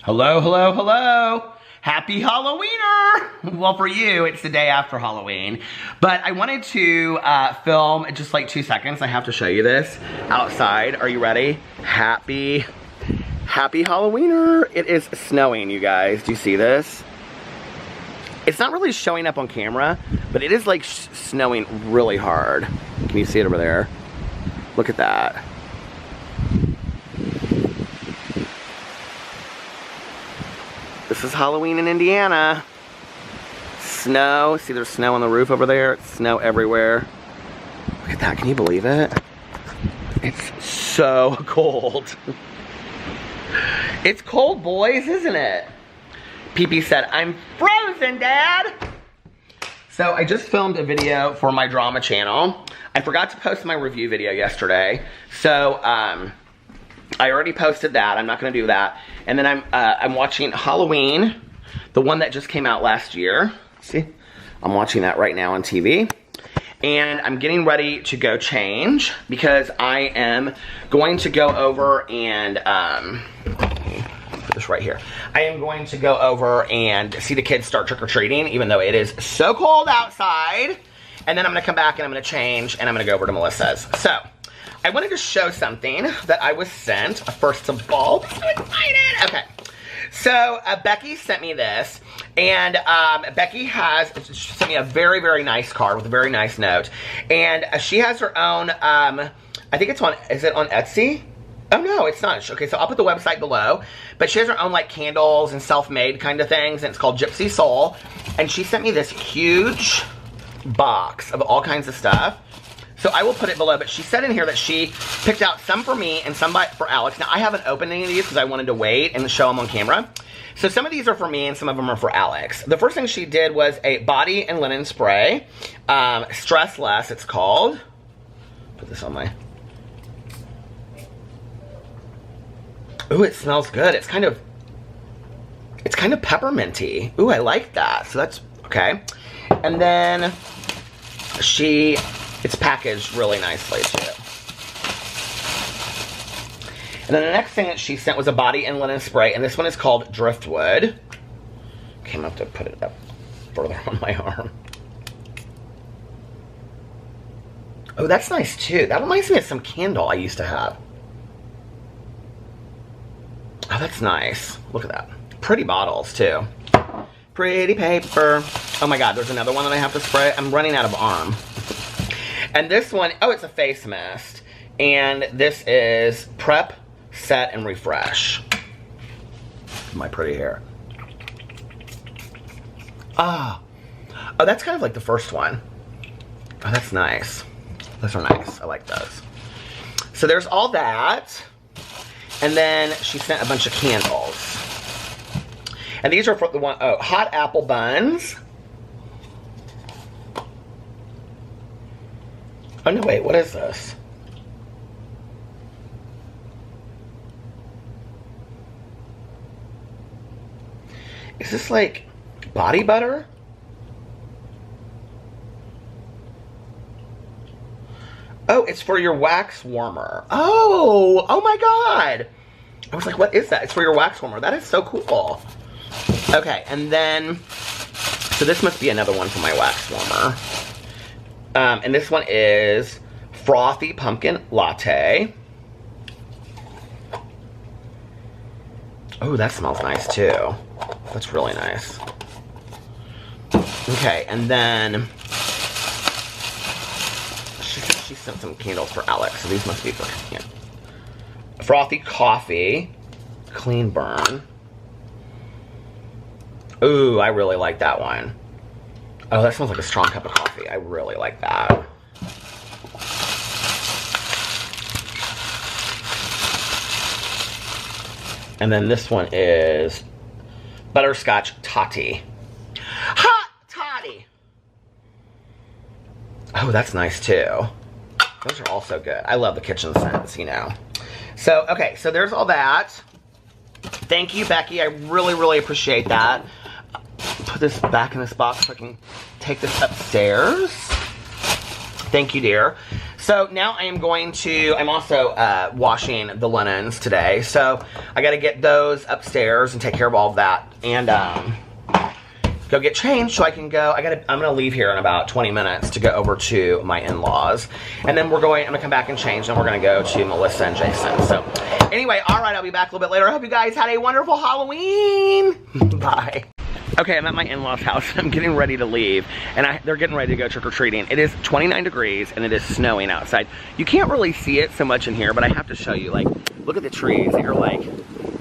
Hello, hello, hello. Happy Halloweener! Well, for you, it's the day after Halloween. But I wanted to film in just like 2 seconds. I have to show you this outside. Are you ready? Happy Halloweener. It is snowing, you guys. Do you see this? It's not really showing up on camera, but it is like snowing really hard. Can you see it over there? Look at that. This is Halloween in Indiana. Snow. See, there's snow on the roof over there. It's snow everywhere. Look at that. Can you believe it? It's so cold. It's cold, boys, isn't it? PP said, I'm frozen, Dad. So I just filmed a video for my drama channel. I forgot to post my review video yesterday. So, I already posted that. I'm not going to do that. And then I'm watching Halloween, the one that just came out last year. See? I'm watching that right now on TV. And I'm getting ready to go change because I am going to go over and put this right here. I am going to go over and see the kids start trick-or-treating, even though it is so cold outside. And then I'm going to come back and I'm going to change and I'm going to go over to Melissa's. So, I wanted to show something that I was sent. First of all, I'm so excited. Okay, so Becky sent me this, and Becky sent me a very, very nice card with a very nice note, and she has her own. I think it's on. Is it on Etsy? Oh no, it's not. Okay, so I'll put the website below. But she has her own like candles and self-made kind of things, and it's called Gypsy Soul. And she sent me this huge box of all kinds of stuff. So I will put it below, but she said in here that she picked out some for me and some for Alex. Now, I haven't opened any of these because I wanted to wait and show them on camera. So some of these are for me and some of them are for Alex. The first thing she did was a body and linen spray. Stress Less, it's called. Put this on my... Ooh, it smells good. It's kind of pepperminty. Ooh, I like that. So that's, okay. And then it's packaged really nicely too. And then the next thing that she sent was a body and linen spray, and this one is called Driftwood. Okay, I'm gonna have to put it up further on my arm. Oh, that's nice too. That reminds me of some candle I used to have. Oh, that's nice. Look at that. Pretty bottles too. Pretty paper. Oh my God, there's another one that I have to spray. I'm running out of arm. And this one, oh, it's a face mist. And this is Prep, Set, and Refresh. My pretty hair. Ah. Oh, that's kind of like the first one. Oh, that's nice. Those are nice. I like those. So there's all that. And then she sent a bunch of candles. And these are for the one, oh, hot apple buns. Oh, no, wait, what is this? Is this like body butter? Oh, it's for your wax warmer. Oh my God. I was like, what is that? It's for your wax warmer. That is so cool. Okay, and then, so this must be another one for my wax warmer. And this one is Frothy Pumpkin Latte. Oh, that smells nice too. That's really nice. Okay, and then she sent some candles for Alex, so these must be for him. Frothy Coffee, Clean Burn. Ooh, I really like that one. Oh, that smells like a strong cup of coffee. I really like that. And then this one is Butterscotch Toddy. Hot Toddy! Oh, that's nice too. Those are also good. I love the kitchen scents, you know. So, okay, so there's all that. Thank you, Becky. I really, really appreciate that. Put this back in this box so I can take this upstairs. Thank you, dear. So now I am going to, I'm also washing the linens today. So I got to get those upstairs and take care of all of that. And go get changed so I can go. I'm going to leave here in about 20 minutes to go over to my in-laws. And then I'm going to come back and change. And we're going to go to Melissa and Jason. So anyway, all right, I'll be back a little bit later. I hope you guys had a wonderful Halloween. Bye. Okay, I'm at my in-laws' house. I'm getting ready to leave, and they're getting ready to go trick-or-treating. It is 29 degrees, and it is snowing outside. You can't really see it so much in here, but I have to show you, like, look at the trees. They're, like,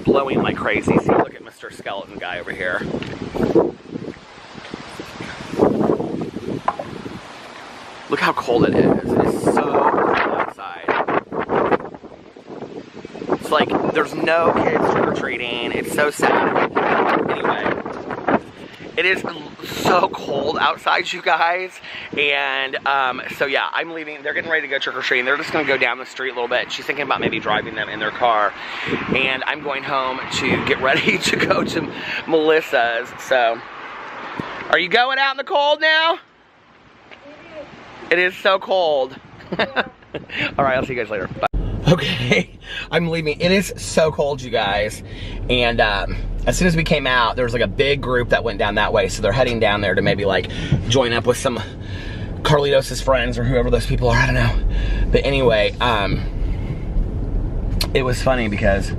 blowing like crazy. See, look at Mr. Skeleton Guy over here. Look how cold it is. It is so cold outside. It's like, there's no kids trick-or-treating. It's so sad. Anyway. It is so cold outside, you guys, and so yeah, I'm leaving. They're getting ready to go trick-or-treating. They're just going to go down the street a little bit. She's thinking about maybe driving them in their car, and I'm going home to get ready to go to Melissa's. So, are you going out in the cold now? It is so cold. Yeah. All right, I'll see you guys later. Bye. Okay, I'm leaving. It is so cold, you guys, and as soon as we came out, there was like a big group that went down that way, so they're heading down there to maybe like join up with some Carlitos' friends or whoever those people are, I don't know. But anyway, it was funny because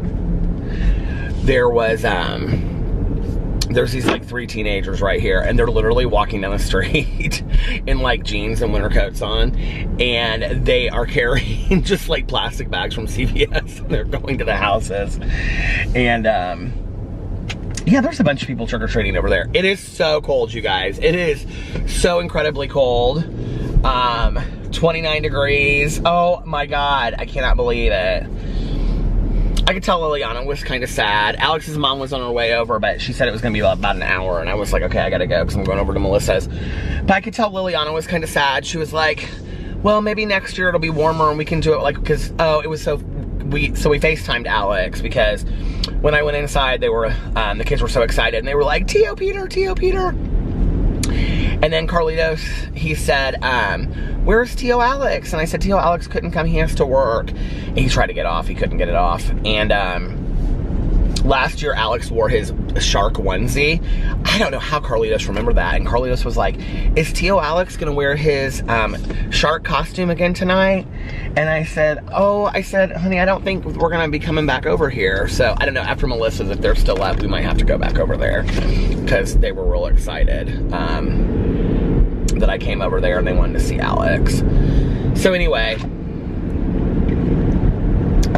there was there's these like 3 teenagers right here, and they're literally walking down the street in like jeans and winter coats on, and they are carrying just like plastic bags from CVS, and they're going to the houses. And yeah, there's a bunch of people trick-or-treating over there. It is so cold, you guys. It is so incredibly cold. 29 degrees. Oh my God, I cannot believe it. I could tell Liliana was kind of sad. Alex's mom was on her way over, but she said it was going to be about an hour, and I was like, okay, I got to go because I'm going over to Melissa's. But I could tell Liliana was kind of sad. She was like, well, maybe next year it'll be warmer and we can do it, like, because, oh, it was so we FaceTimed Alex because when I went inside, they were, the kids were so excited, and they were like, Tio Peter, Tio Peter. And then Carlitos, he said, where's Tio Alex? And I said, Tio Alex couldn't come, he has to work. And he tried to get off, he couldn't get it off. And last year, Alex wore his shark onesie. I don't know how Carlitos remembered that. And Carlitos was like, is Tio Alex gonna wear his shark costume again tonight? And I said, oh, honey, I don't think we're gonna be coming back over here. So I don't know, after Melissa's, if they're still up, we might have to go back over there because they were real excited that I came over there and they wanted to see Alex. So anyway,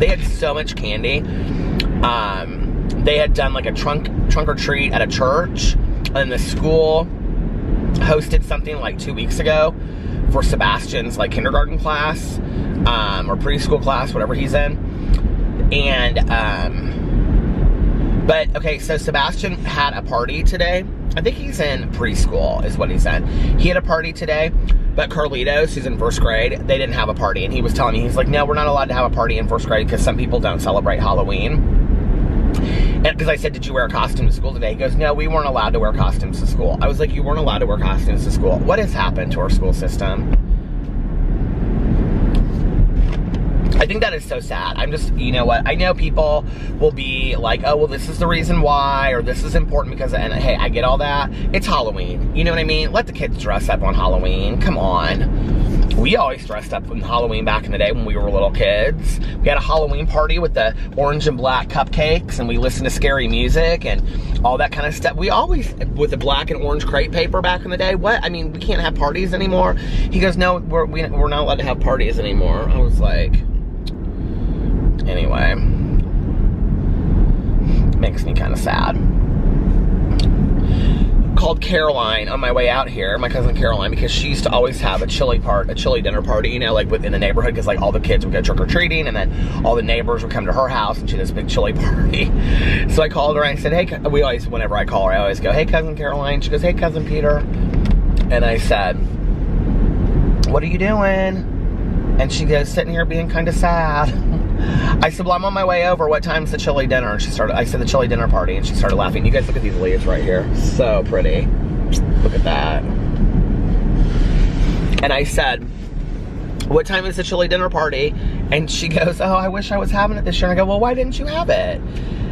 they had so much candy. They had done like a trunk or treat at a church, and the school hosted something like 2 weeks ago for Sebastian's like kindergarten class, or preschool class, whatever he's in. And, but okay, so Sebastian had a party today. I think he's in preschool is what he said. He had a party today, but Carlitos, who's in 1st grade, they didn't have a party. And he was telling me, he's like, no, we're not allowed to have a party in 1st grade because some people don't celebrate Halloween. And because I said, did you wear a costume to school today? He goes, no, we weren't allowed to wear costumes to school. I was like, you weren't allowed to wear costumes to school. What has happened to our school system? I think that is so sad. I'm just, you know what? I know people will be like, oh, well, this is the reason why, or this is important because, and hey, I get all that. It's Halloween. You know what I mean? Let the kids dress up on Halloween. Come on. We always dressed up on Halloween back in the day when we were little kids. We had a Halloween party with the orange and black cupcakes, and we listened to scary music and all that kind of stuff. We always, with the black and orange crepe paper back in the day. What? I mean, we can't have parties anymore. He goes, no, we're not allowed to have parties anymore. I was like, anyway, makes me kind of sad. Called Caroline on my way out here, my cousin Caroline, because she used to always have a chili dinner party, you know, like within the neighborhood, because like all the kids would go trick-or-treating, and then all the neighbors would come to her house, and she had this big chili party. So I called her and I said, hey, we always, whenever I call her, I always go, hey, cousin Caroline. She goes, hey, cousin Peter. And I said, what are you doing? And she goes, sitting here being kind of sad. I said, well, I'm on my way over. What time's the chili dinner? And I said, the chili dinner party. And she started laughing. You guys look at these leaves right here. So pretty. Look at that. And I said, what time is the chili dinner party? And she goes, oh, I wish I was having it this year. And I go, well, why didn't you have it?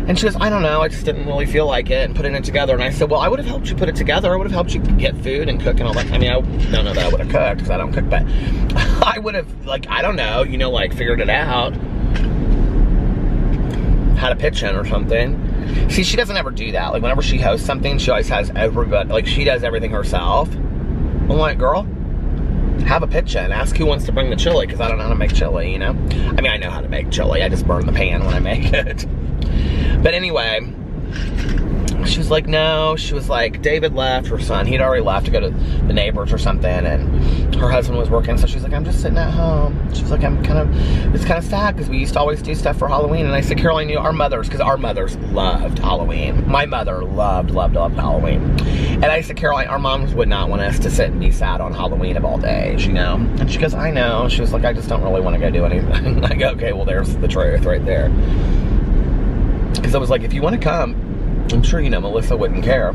And she goes, I don't know, I just didn't really feel like it and putting it together. And I said, well, I would have helped you put it together. I would have helped you get food and cook and all that. I mean, I don't know that I would have cooked because I don't cook, but I would have, like, I don't know, you know, like, figured it out. Had a pitch in or something. See, she doesn't ever do that. Like, whenever she hosts something, she always has everybody, like, she does everything herself. I'm like, girl, have a pitch in. Ask who wants to bring the chili, because I don't know how to make chili, you know? I mean, I know how to make chili. I just burn the pan when I make it. But anyway, she was like, no. She was like, David left, her son. He'd already left to go to the neighbors or something, and her husband was working, so she's like, I'm just sitting at home. She's like, it's kind of sad, because we used to always do stuff for Halloween. And I said, Caroline, you know, our mothers loved Halloween. My mother loved Halloween. And I said, Caroline, our moms would not want us to sit and be sad on Halloween of all days, you know? And she goes, I know. She was like, I just don't really want to go do anything. I go, okay, well, there's the truth right there. Because I was like, if you want to come, I'm sure, you know, Melissa wouldn't care.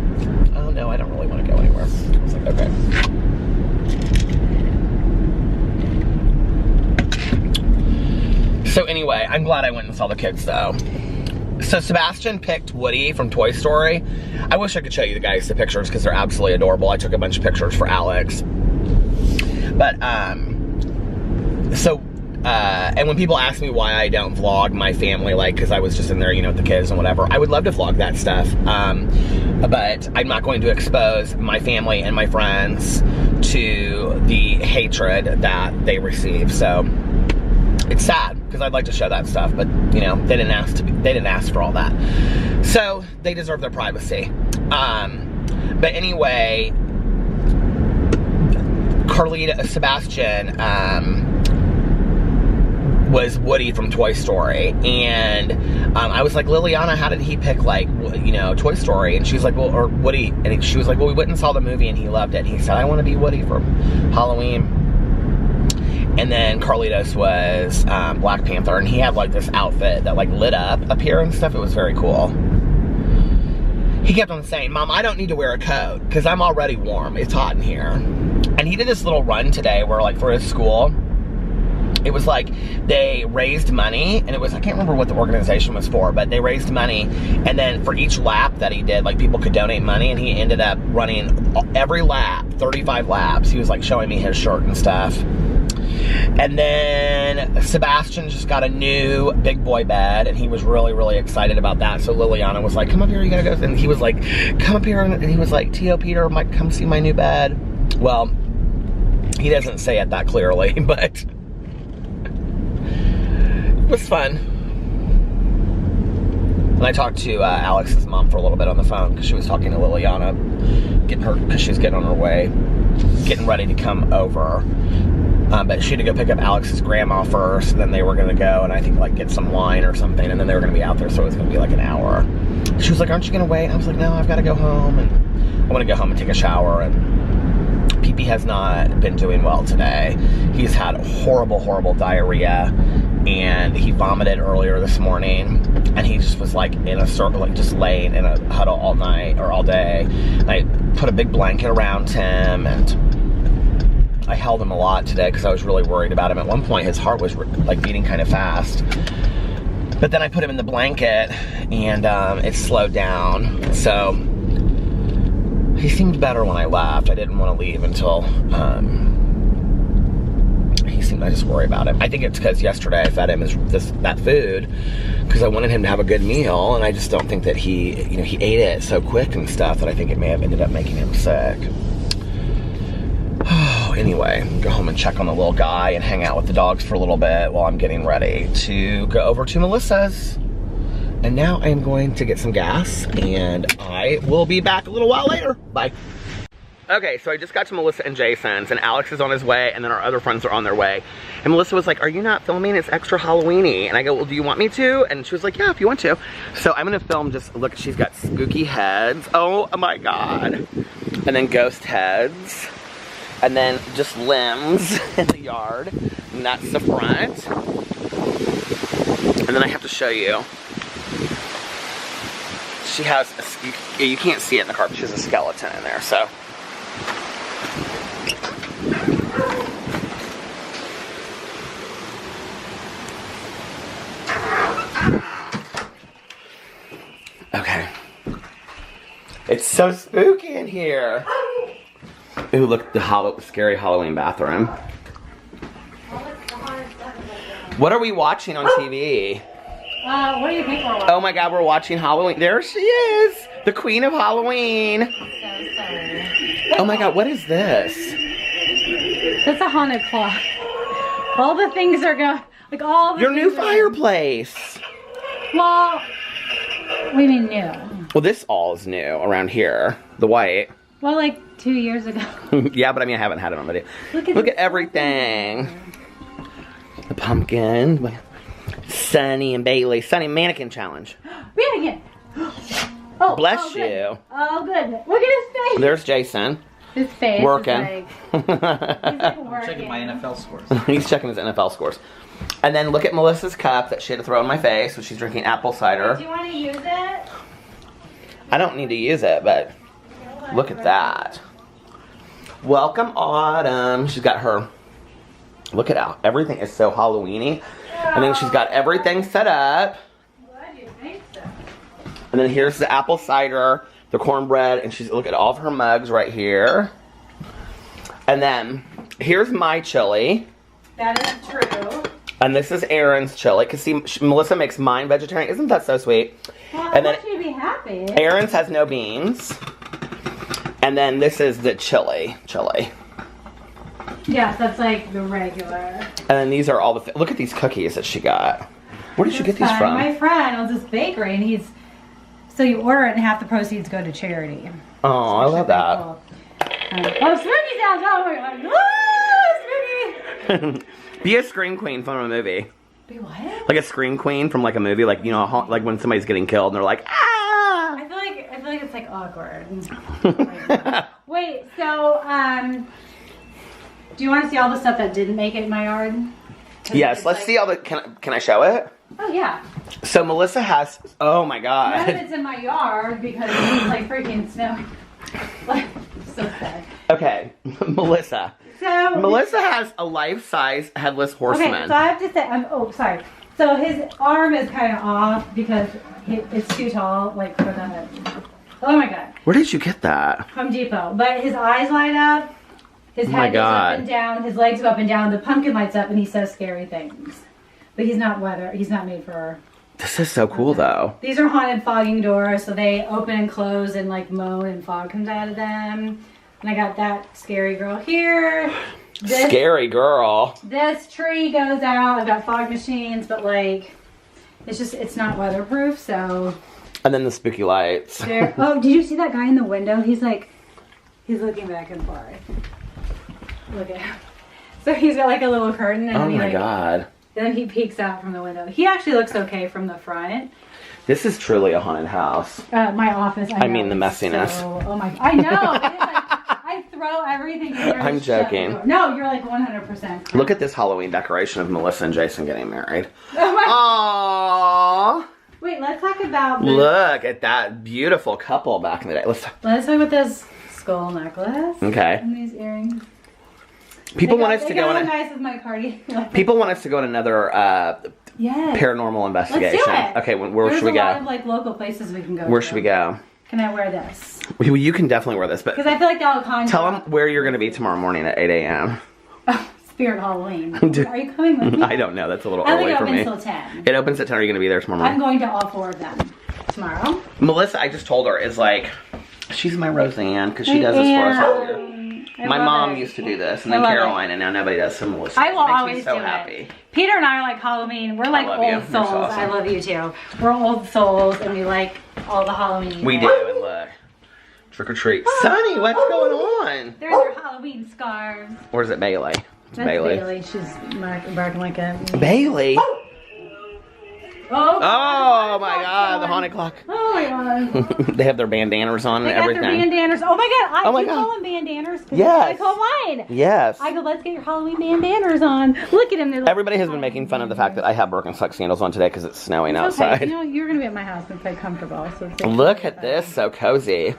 Oh, no, I don't really want to go anywhere. I was like, okay. So anyway, I'm glad I went and saw the kids, though. So Sebastian picked Woody from Toy Story. I wish I could show you guys the pictures because they're absolutely adorable. I took a bunch of pictures for Alex. But, and when people ask me why I don't vlog my family, like, because I was just in there, you know, with the kids and whatever, I would love to vlog that stuff. But I'm not going to expose my family and my friends to the hatred that they receive. So it's sad because I'd like to show that stuff, but you know, they didn't ask for all that. So they deserve their privacy. But anyway, Sebastian, was Woody from Toy Story, and I was like, Liliana, how did he pick, like, you know, Toy Story? And she was like, well, or Woody, and she was like, well, we went and saw the movie and he loved it. And he said, I want to be Woody for Halloween. And then Carlitos was Black Panther, and he had like this outfit that like lit up here and stuff. It was very cool. He kept on saying, Mom, I don't need to wear a coat because I'm already warm. It's hot in here. And he did this little run today where, like, for his school, it was like they raised money, and it was, I can't remember what the organization was for, but they raised money, and then for each lap that he did, like, people could donate money, and he ended up running every lap, 35 laps. He was like showing me his shirt and stuff. And then Sebastian just got a new big boy bed, and he was really, really excited about that. So Liliana was like, come up here, you gotta go. And he was like, come up here, and he was like, T.O. Peter might come see my new bed. Well, he doesn't say it that clearly, but it was fun. And I talked to Alex's mom for a little bit on the phone because she was talking to Liliana, because she was getting on her way, getting ready to come over. But she had to go pick up Alex's grandma first, and then they were going to go and I think like get some wine or something, and then they were going to be out there, so it was going to be like an hour. She was like, aren't you going to wait? And I was like, no, I've got to go home, and I want to go home and take a shower. And PP has not been doing well today. He's had horrible, horrible diarrhea, and he vomited earlier this morning, and he just was like in a circle, like just laying in a huddle all night or all day. And I put a big blanket around him, and I held him a lot today because I was really worried about him. At one point, his heart was like beating kind of fast. But then I put him in the blanket, and it slowed down. So he seemed better when I left. I didn't want to leave until he seemed, I just worry about him. I think it's because yesterday I fed him that food because I wanted him to have a good meal, and I just don't think that he ate it so quick and stuff that I think it may have ended up making him sick. Anyway, go home and check on the little guy and hang out with the dogs for a little bit while I'm getting ready to go over to Melissa's. And now I am going to get some gas, and I will be back a little while later. Bye. Okay, so I just got to Melissa and Jason's, and Alex is on his way, and then our other friends are on their way. And Melissa was like, are you not filming? It's extra Halloween-y. And I go, well, do you want me to? And she was like, yeah, if you want to. So I'm gonna film, just look, she's got spooky heads. Oh my God. And then ghost heads. And then just limbs in the yard. And that's the front. And then I have to show you. She has, you can't see it in the car, but she has a skeleton in there, so. It's so spooky in here. Ooh, look, the scary Halloween bathroom. What are we watching on TV? What do you think we're watching? Oh my God, we're watching Halloween. There she is, the queen of Halloween. So sorry. Oh my God, what is this? That's a haunted clock. All the things are going, like all the Your new things are- fireplace. Well, we mean new. Well, this all is new around here. The white. Well, like 2 years ago. Yeah, but I mean, I haven't had it on video. Look Look at everything. The pumpkin. Sunny and Bailey. Sunny mannequin challenge. Mannequin. Oh, Bless oh, good. you. Oh, good. Look at his face. There's Jason. His face Working. is like, he's like working. Checking my NFL scores. He's checking his NFL scores. And then look at Melissa's cup that she had to throw in my face when she's drinking apple cider. Do you want to use it? I don't need to use it, but look at that. Welcome, Autumn. She's got her, look at how everything is so Halloween-y. And then she's got everything set up. Why do you think so? And then here's the apple cider, the cornbread, and she's, look at all of her mugs right here. And then here's my chili. That is true. And this is Erin's chili. Because see, Melissa makes mine vegetarian. Isn't that so sweet? Well, And I then want you to be happy. Erin's has no beans. And then this is the chili. Yes, that's like the regular. And then these are all the, look at these cookies that she got. Where did you get these from? My friend owns this bakery, and so you order it, and half the proceeds go to charity. Oh, I love that. Cool. Oh, Spooky sounds! Oh my God! Spooky! Be a scream queen from a movie. Be what? Like a scream queen from like a movie, like, you know, like when somebody's getting killed and they're like, ah! I feel like it's like awkward. Wait, so do you want to see all the stuff that didn't make it in my yard? Yes, let's see all the, can I show it? Oh yeah. So Melissa has, oh my None of God. it's in my yard because it's like freaking snowing. Like, so sad. Okay, Melissa. So Melissa has a life-size headless horseman. okay, so I have to say, oh sorry. So his arm is kind of off because it's too tall, like for the. Oh my God. Where did you get that? Home Depot. But his eyes light up. His Oh my head goes God. up and down. His legs go up and down. The pumpkin lights up, and he says scary things. But he's not He's not made for. This is so cool though. These are haunted fogging doors, so they open and close and like moan and fog comes out of them. And I got that scary girl here. Scary girl. This tree goes out. I've got fog machines, but like, it's not weatherproof, so. And then the spooky lights. Oh, did you see that guy in the window? He's looking back and forth. Look at him. So he's got like a little curtain, and Oh he my like, God. then he peeks out from the window. He actually looks okay from the front. This is truly a haunted house. My office. I mean the it's messiness. So, oh my! I know. It is like, I throw everything. In there I'm and shut the joking. door. No, you're like 100%. Look at this Halloween decoration of Melissa and Jason getting married. Oh my! Aww. Wait, let's talk about. Look at that beautiful couple back in the day. Let's talk about this skull necklace. Okay. And these earrings. People want us to go on on nice with my cardi. People want us to go on another Yes. paranormal investigation. Let's do it. Okay, where There's should we a lot go? of like local places we can go. Where to. should we go? Can I wear this? Well, you can definitely wear this, but Because I feel like that'll conjure. tell them where you're going to be tomorrow morning at 8 a.m. Spirit Halloween. Are you coming with me? I don't know. That's a little I think early it for opens me. till 10. It opens at 10. Are you going to be there tomorrow I'm morning? going to all 4 of them tomorrow. Melissa, I just told her, is like, she's my Roseanne because she does this for us all year. My mom used to do this, and then I love Caroline, and now nobody does. So Melissa. I will It makes always me so do happy. it. Peter and I are like Halloween. We're like love you. old You're souls. so awesome. I love you too. We're old souls, and we like all the Halloween. We do, and look. Trick or treat. Sonny, what's going on? There's your Halloween scarves. Or is it Bailey? It's That's Bailey. Bailey. She's barking like a. Bailey? Oh, Oh my God, the haunted clock. Oh my God. They have their bandanas on They and got their everything. bandanas. Oh my God. Oh my you God. call them bandanas? Yes. I call mine. Yes. I go, let's get your Halloween bandanas on. Look at them. They're like, Everybody has been making fun of the fact that I have Birkenstock sandals on today because it's snowing okay. outside. You know, you're going to be at my house and play comfortable. So it's like- Look at this, so cozy.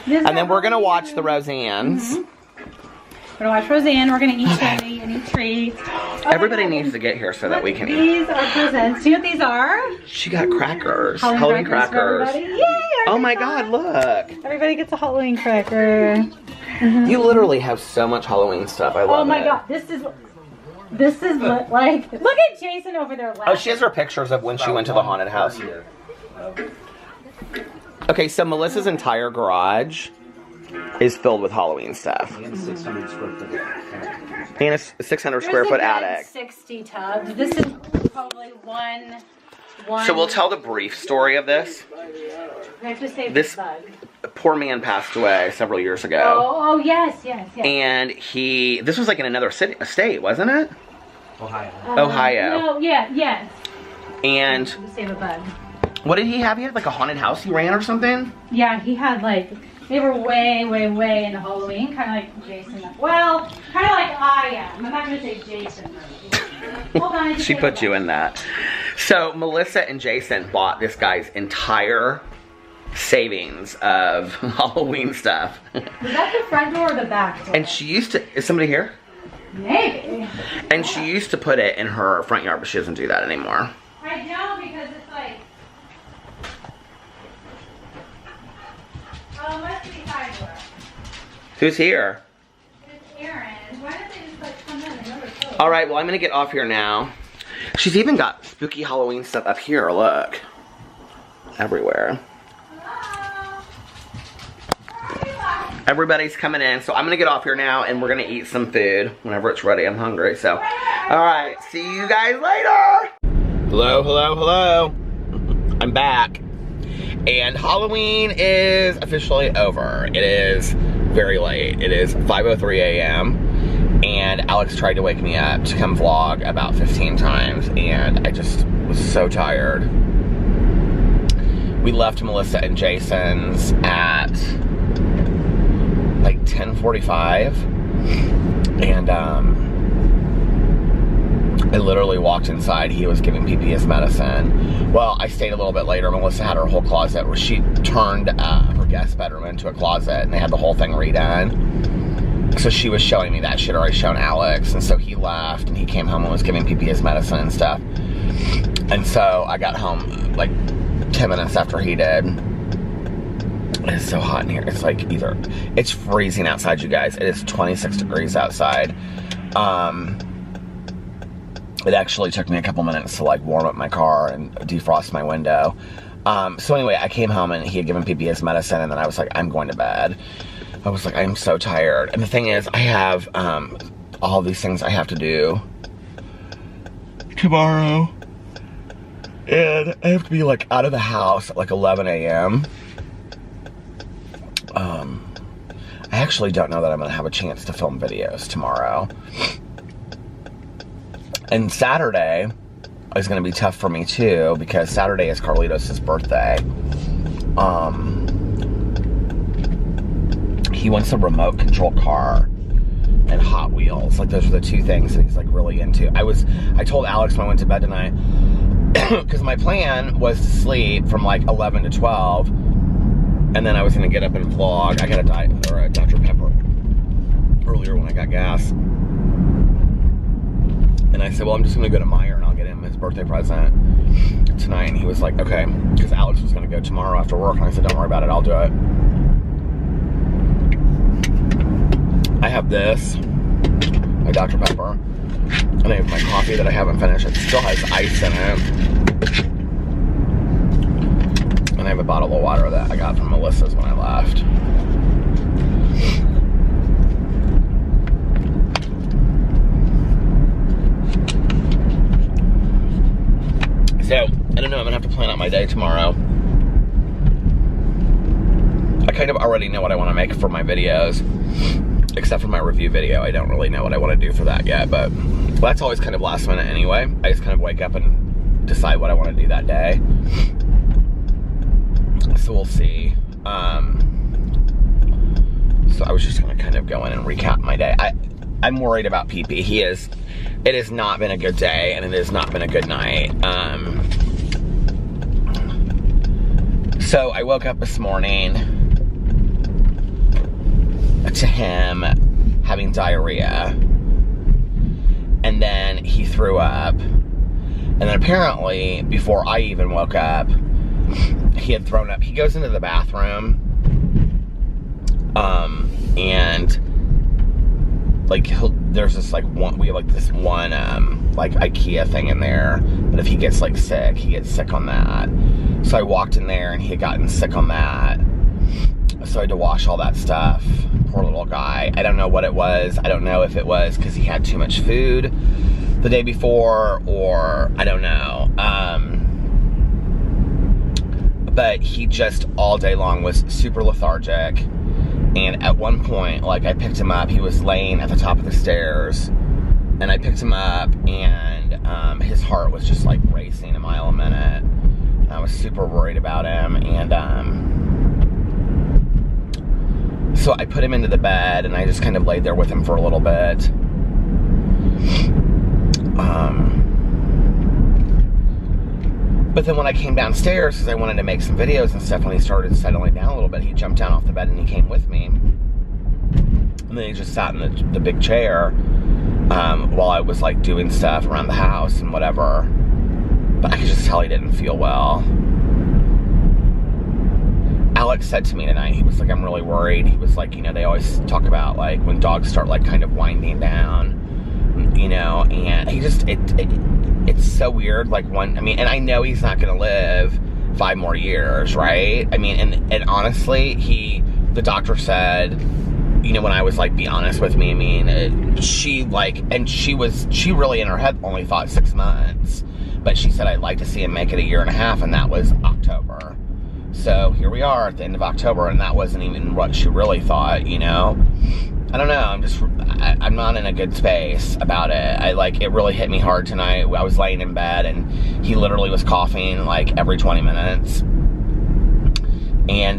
This And then we're gonna Halloween. watch the Roseannes. gonna watch Roseanne. We're gonna eat candy and eat treats. Oh, Everybody needs to get here so that we can eat. These are presents. Do you know what these are? She got crackers. Halloween crackers. Yay! Oh my God, look. Everybody gets a Halloween cracker. You literally have so much Halloween stuff. I love it. Oh my God, this is what, like, look at Jason over there laughing. Oh, she has her pictures of when she went to the haunted house. Okay, so Melissa's entire garage is filled with Halloween stuff. And 600 square foot attic. And a 600 square foot attic. 60 tubs. This is probably one. So we'll tell the brief story of this. We have to save This the bug. poor man passed away several years ago. Oh, yes. And this was like in another state, wasn't it? Ohio. Ohio. No, yes. And To save a bug. what did he have? He had like a haunted house he ran or something? Yeah, he had like, they were way into Halloween, kind of like Jason. Well, kind of like I am. I'm not going to say Jason. Hold on. I just She saved put a you bug. in that. So Melissa and Jason bought this guy's entire savings of Halloween stuff. Was that the front door or the back door? And she used to, is somebody here? Maybe. And she used to put it in her front yard, but she doesn't do that anymore. I know, because it's like, oh, it must be side door. Who's here? It's Aaron. Why don't they just like come in and never close? All right, well, I'm gonna get off here now. She's even got spooky Halloween stuff up here, look. Everywhere. Hello? Everybody's coming in, so I'm gonna get off here now and we're gonna eat some food whenever it's ready. I'm hungry, so. All right, see you guys later. Hello. I'm back. And Halloween is officially over. It is very late. It is 5:03 a.m. And Alex tried to wake me up to come vlog about 15 times, and I just was so tired. We left Melissa and Jason's at like 10:45, and I literally walked inside. He was giving PP his medicine. Well, I stayed a little bit later. Melissa had her whole closet where she turned her guest bedroom into a closet, and they had the whole thing redone. So she was showing me that. She had already shown Alex, and so he left, and he came home and was giving PP his medicine and stuff. And so I got home like 10 minutes after he did. It's so hot in here. It's like it's freezing outside, you guys. It is 26 degrees outside. It actually took me a couple minutes to like warm up my car and defrost my window. So anyway, I came home and he had given PP his medicine, and then I was like, I'm going to bed. I was like, I'm so tired. And the thing is, I have all these things I have to do tomorrow. And I have to be like out of the house at like 11 a.m. I actually don't know that I'm gonna have a chance to film videos tomorrow. And Saturday is gonna be tough for me too, because Saturday is Carlitos' birthday. He wants a remote control car and Hot Wheels. Like, those are the two things that he's like really into. I told Alex when I went to bed tonight, because my plan was to sleep from like 11 to 12, and then I was gonna get up and vlog. I got a Dr. Pepper earlier when I got gas. And I said, well, I'm just gonna go to Meijer and I'll get him his birthday present tonight. And he was like, okay, because Alex was gonna go tomorrow after work. And I said, don't worry about it, I'll do it. I have this, my Dr. Pepper, and I have my coffee that I haven't finished. It still has ice in it. And I have a bottle of water that I got from Melissa's when I left. So, I don't know, I'm gonna have to plan out my day tomorrow. I kind of already know what I want to make for my videos, except for my review video. I don't really know what I want to do for that yet, but that's always kind of last minute anyway. I just kind of wake up and decide what I want to do that day. So we'll see. So I was just gonna kind of go in and recap my day. I'm worried about PP. It has not been a good day, and it has not been a good night. So I woke up this morning to him having diarrhea. And then he threw up. And then apparently, before I even woke up, he had thrown up. He goes into the bathroom, and like there's this like we have like this one like IKEA thing in there, but if he gets like sick, he gets sick on that. So I walked in there and he had gotten sick on that, so I had to wash all that stuff. Poor little guy. I don't know what it was. I don't know if it was because he had too much food the day before, or I don't know. But he just all day long was super lethargic. And at one point, like, I picked him up. He was laying at the top of the stairs. And I picked him up, and his heart was just, like, racing a mile a minute. And I was super worried about him. And so I put him into the bed, and I just kind of laid there with him for a little bit. But then when I came downstairs, because I wanted to make some videos and stuff, when he started settling down a little bit, he jumped down off the bed and he came with me. And then he just sat in the big chair while I was like doing stuff around the house and whatever. But I could just tell he didn't feel well. Alex said to me tonight, he was like, I'm really worried. He was like, you know, they always talk about like when dogs start like kind of winding down, you know, and he just, it's so weird. Like and I know he's not going to live 5 more years, right? I mean, and honestly, the doctor said, you know, when I was like, be honest with me, I mean, she really in her head only thought 6 months, but she said, I'd like to see him make it 1.5 years, and that was October. So here we are at the end of October, and that wasn't even what she really thought, you know? I don't know, I'm not in a good space about it. It really hit me hard tonight. I was laying in bed, and he literally was coughing, like, every 20 minutes. And,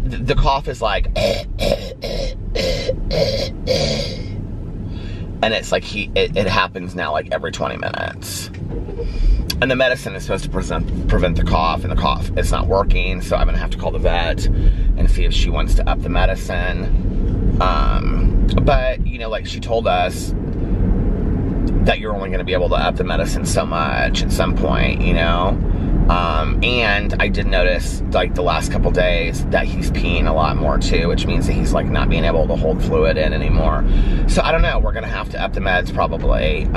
the cough is like, and it's like it happens now, like, every 20 minutes. And the medicine is supposed to prevent the cough, and the cough is not working, so I'm gonna have to call the vet and see if she wants to up the medicine. But, you know, like she told us that you're only gonna be able to up the medicine so much at some point, you know? And I did notice, like, the last couple days that he's peeing a lot more too, which means that he's like not being able to hold fluid in anymore. So I don't know, we're gonna have to up the meds probably.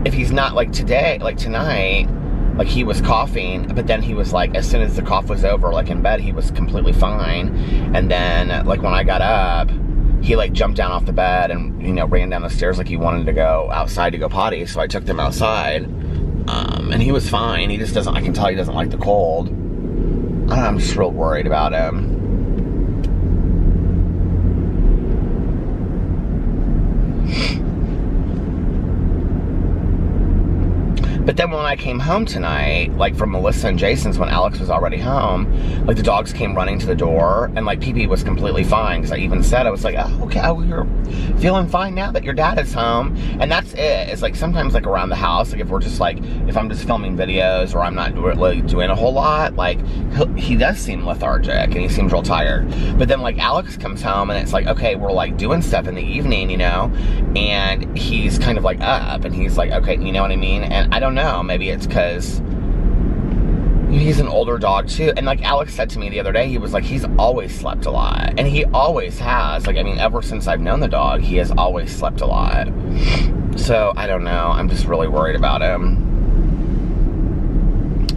If he's not, like today, like tonight, like he was coughing, but then he was like, as soon as the cough was over, like in bed, he was completely fine. And then, like when I got up, he like jumped down off the bed and, you know, ran down the stairs like he wanted to go outside to go potty. So I took him outside, and he was fine. He just doesn't, I can tell he doesn't like the cold. I don't know, I'm just real worried about him. But then when I came home tonight, like from Melissa and Jason's, when Alex was already home, like the dogs came running to the door, and like Pee-Pee was completely fine, because I even said, I was like, oh, okay, you're feeling fine now that your dad is home. And that's it. It's like sometimes like around the house, like if we're just like, if I'm just filming videos or I'm not really doing a whole lot, like he does seem lethargic and he seems real tired. But then like Alex comes home and it's like, okay, we're like doing stuff in the evening, you know, and he's kind of like up and he's like, okay, you know what I mean? And I don't know, maybe it's because he's an older dog too. And like Alex said to me the other day, he was like, he's always slept a lot, and he always has. Like, I mean, ever since I've known the dog, he has always slept a lot. So I don't know, I'm just really worried about him.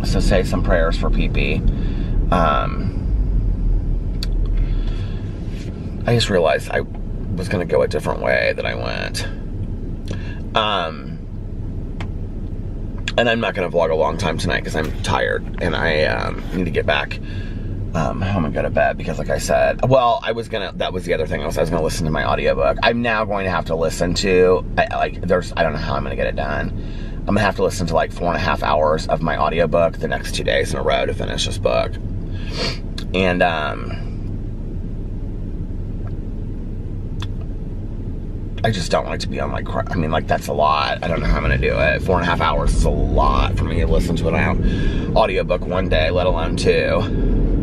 So say some prayers for Pee-Pee. I just realized I was gonna go a different way than I went. And I'm not going to vlog a long time tonight because I'm tired and I need to get back home and go to bed, because like I said, well, that was the other thing, I was going to listen to my audiobook. I'm now going to have to listen to, I don't know how I'm going to get it done. I'm going to have to listen to like 4.5 hours of my audiobook the next 2 days in a row to finish this book. And, I just don't like to be on like, I mean, like that's a lot. I don't know how I'm gonna do it. 4.5 hours is a lot for me to listen to an audiobook one day, let alone 2.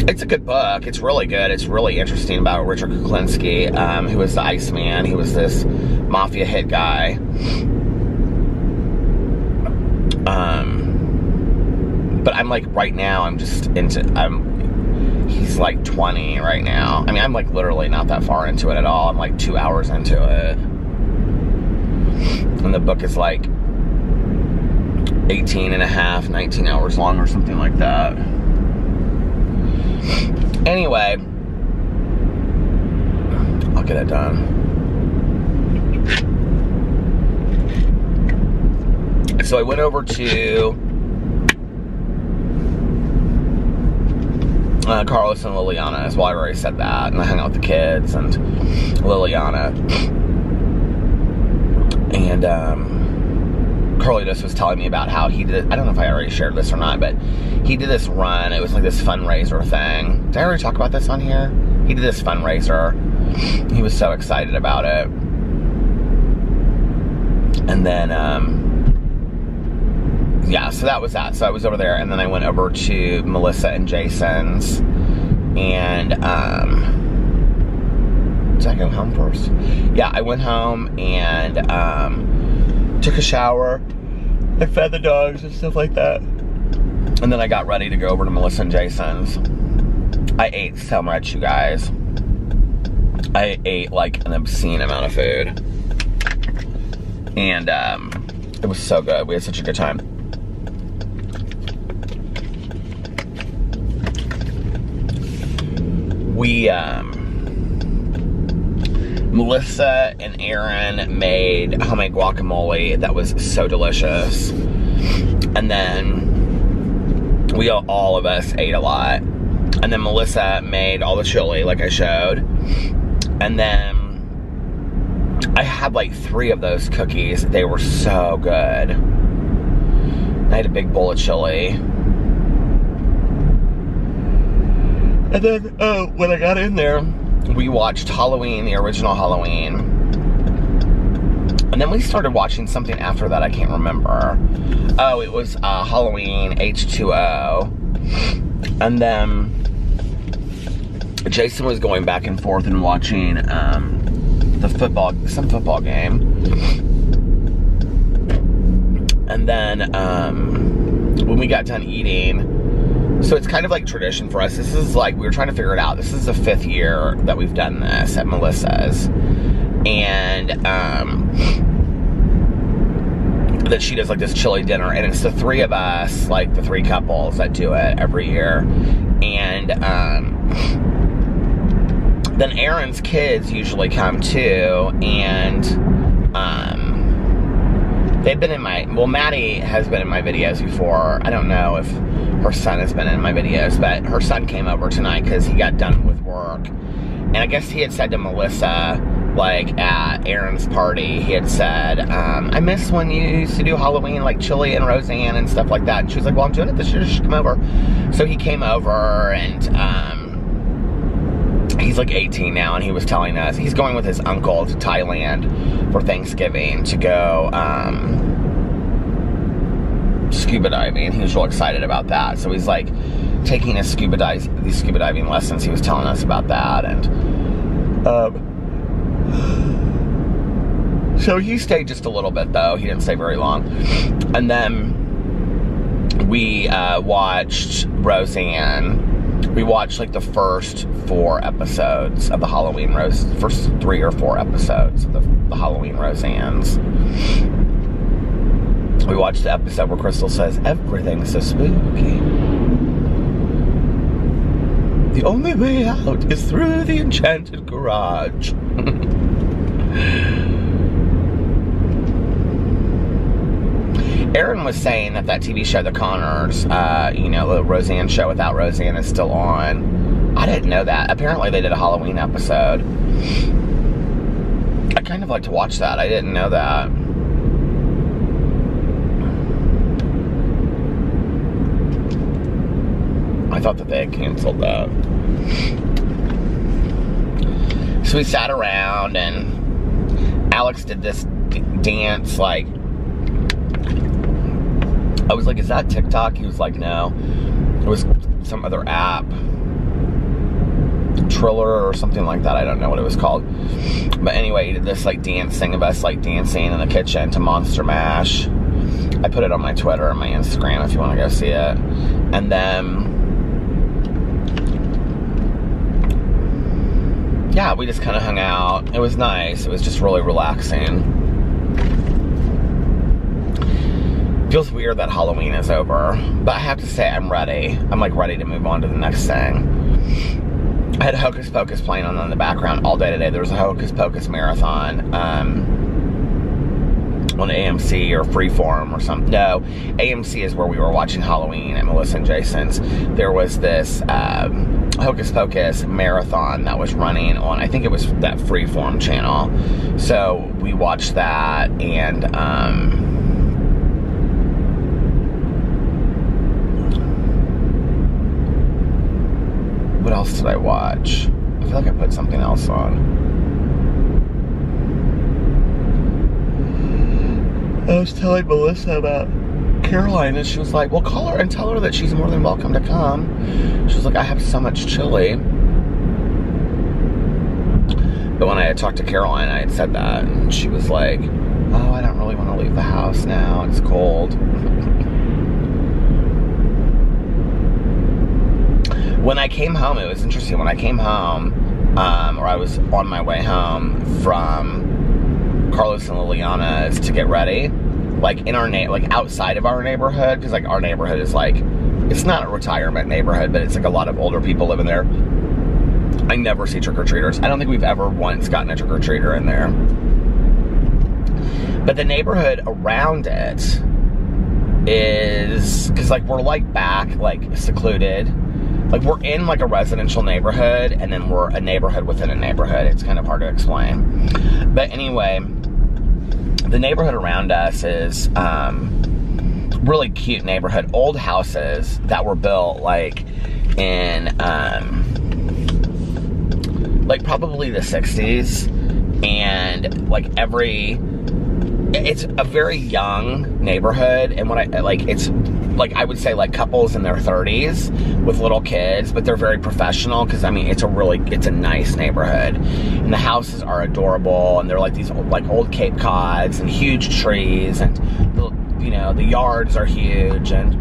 It's a good book. It's really good. It's really interesting about Richard Kuklinski, who was the Iceman. He was this mafia hit guy. But I'm like, right now, I'm just into, he's like 20 right now. I mean, I'm like literally not that far into it at all. I'm like 2 hours into it. And the book is like 18 and a half, 19 hours long or something like that. Anyway, I'll get it done. So I went over to Carlos and Liliana's. Well, I already said that. And I hung out with the kids and Liliana. And Carlitos was telling me about how he did, I don't know if I already shared this or not, but he did this run. It was like this fundraiser thing. Did I already talk about this on here? He did this fundraiser. He was so excited about it. And then, yeah, so that was that. So I was over there, and then I went over to Melissa and Jason's. And, did I go home first? Yeah, I went home and, took a shower. I fed the dogs and stuff like that. And then I got ready to go over to Melissa and Jason's. I ate so much, you guys. I ate like an obscene amount of food. And it was so good. We had such a good time. Melissa and Aaron made homemade guacamole that was so delicious. And then all of us ate a lot. And then Melissa made all the chili like I showed. And then I had like 3 of those cookies. They were so good. I had a big bowl of chili. And then, when I got in there, we watched Halloween, the original Halloween. And then we started watching something after that, I can't remember. Oh, it was Halloween H2O. And then Jason was going back and forth and watching some football game. And then when we got done eating, so it's kind of like tradition for us. This is like, we were trying to figure it out. This is the 5th year that we've done this at Melissa's. And that she does like this chili dinner. And it's the 3 of us, like the 3 couples that do it every year. And then Aaron's kids usually come too. And they've been in Maddie has been in my videos before. I don't know if her son has been in my videos, but her son came over tonight because he got done with work. And I guess he had said to Melissa, like at Aaron's party, he had said, I miss when you used to do Halloween, like Chili and Roseanne and stuff like that. And she was like, well, I'm doing it this year, you should come over. So he came over, and he's like 18 now, and he was telling us, he's going with his uncle to Thailand for Thanksgiving to go, scuba diving. He was real excited about that. So he's like taking these scuba diving lessons. He was telling us about that. And so he stayed just a little bit though. He didn't stay very long. And then we watched Roseanne. We watched like the first 4 episodes of the Halloween first 3 or 4 episodes of the Halloween Roseannes. We watched the episode where Crystal says, everything's so spooky. The only way out is through the enchanted garage. Aaron was saying that TV show, The Connors, the Roseanne show without Roseanne, is still on. I didn't know that. Apparently they did a Halloween episode. I'd kind of like to watch that. I didn't know that. I thought that they had canceled that. So we sat around and Alex did this dance, like, I was like, is that TikTok? He was like, no. It was some other app. Triller or something like that. I don't know what it was called. But anyway, he did this like dancing of us like dancing in the kitchen to Monster Mash. I put it on my Twitter and my Instagram if you want to go see it. And then, yeah, we just kind of hung out. It was nice. It was just really relaxing. Feels weird that Halloween is over, but I have to say I'm ready. I'm like ready to move on to the next thing. I had Hocus Pocus playing on in the background all day today. There was a Hocus Pocus marathon on AMC or Freeform or something. No, AMC is where we were watching Halloween at Melissa and Jason's. There was this Hocus Pocus marathon that was running on, I think it was that Freeform channel. So we watched that, and what else did I watch? I feel like I put something else on. I was telling Melissa about Caroline, and she was like, well, call her and tell her that she's more than welcome to come. She was like, I have so much chili. But when I had talked to Caroline, I had said that, and she was like, oh, I don't really want to leave the house now. It's cold. When I came home, it was interesting. When I came home, or I was on my way home from Carlos and Liliana's to get ready, like in our like outside of our neighborhood, because like our neighborhood is like, it's not a retirement neighborhood, but it's like a lot of older people living there. I never see trick-or-treaters. I don't think we've ever once gotten a trick-or-treater in there. But the neighborhood around it is, because like we're like back, like secluded. Like we're in like a residential neighborhood, and then we're a neighborhood within a neighborhood. It's kind of hard to explain. But anyway, the neighborhood around us is really cute neighborhood. Old houses that were built like in like probably the 60s, and like it's a very young neighborhood, and what I like, it's like, I would say like couples in their 30s with little kids, but they're very professional, because I mean it's a nice neighborhood, and the houses are adorable, and they're like these old Cape Cods and huge trees, and the yards are huge, and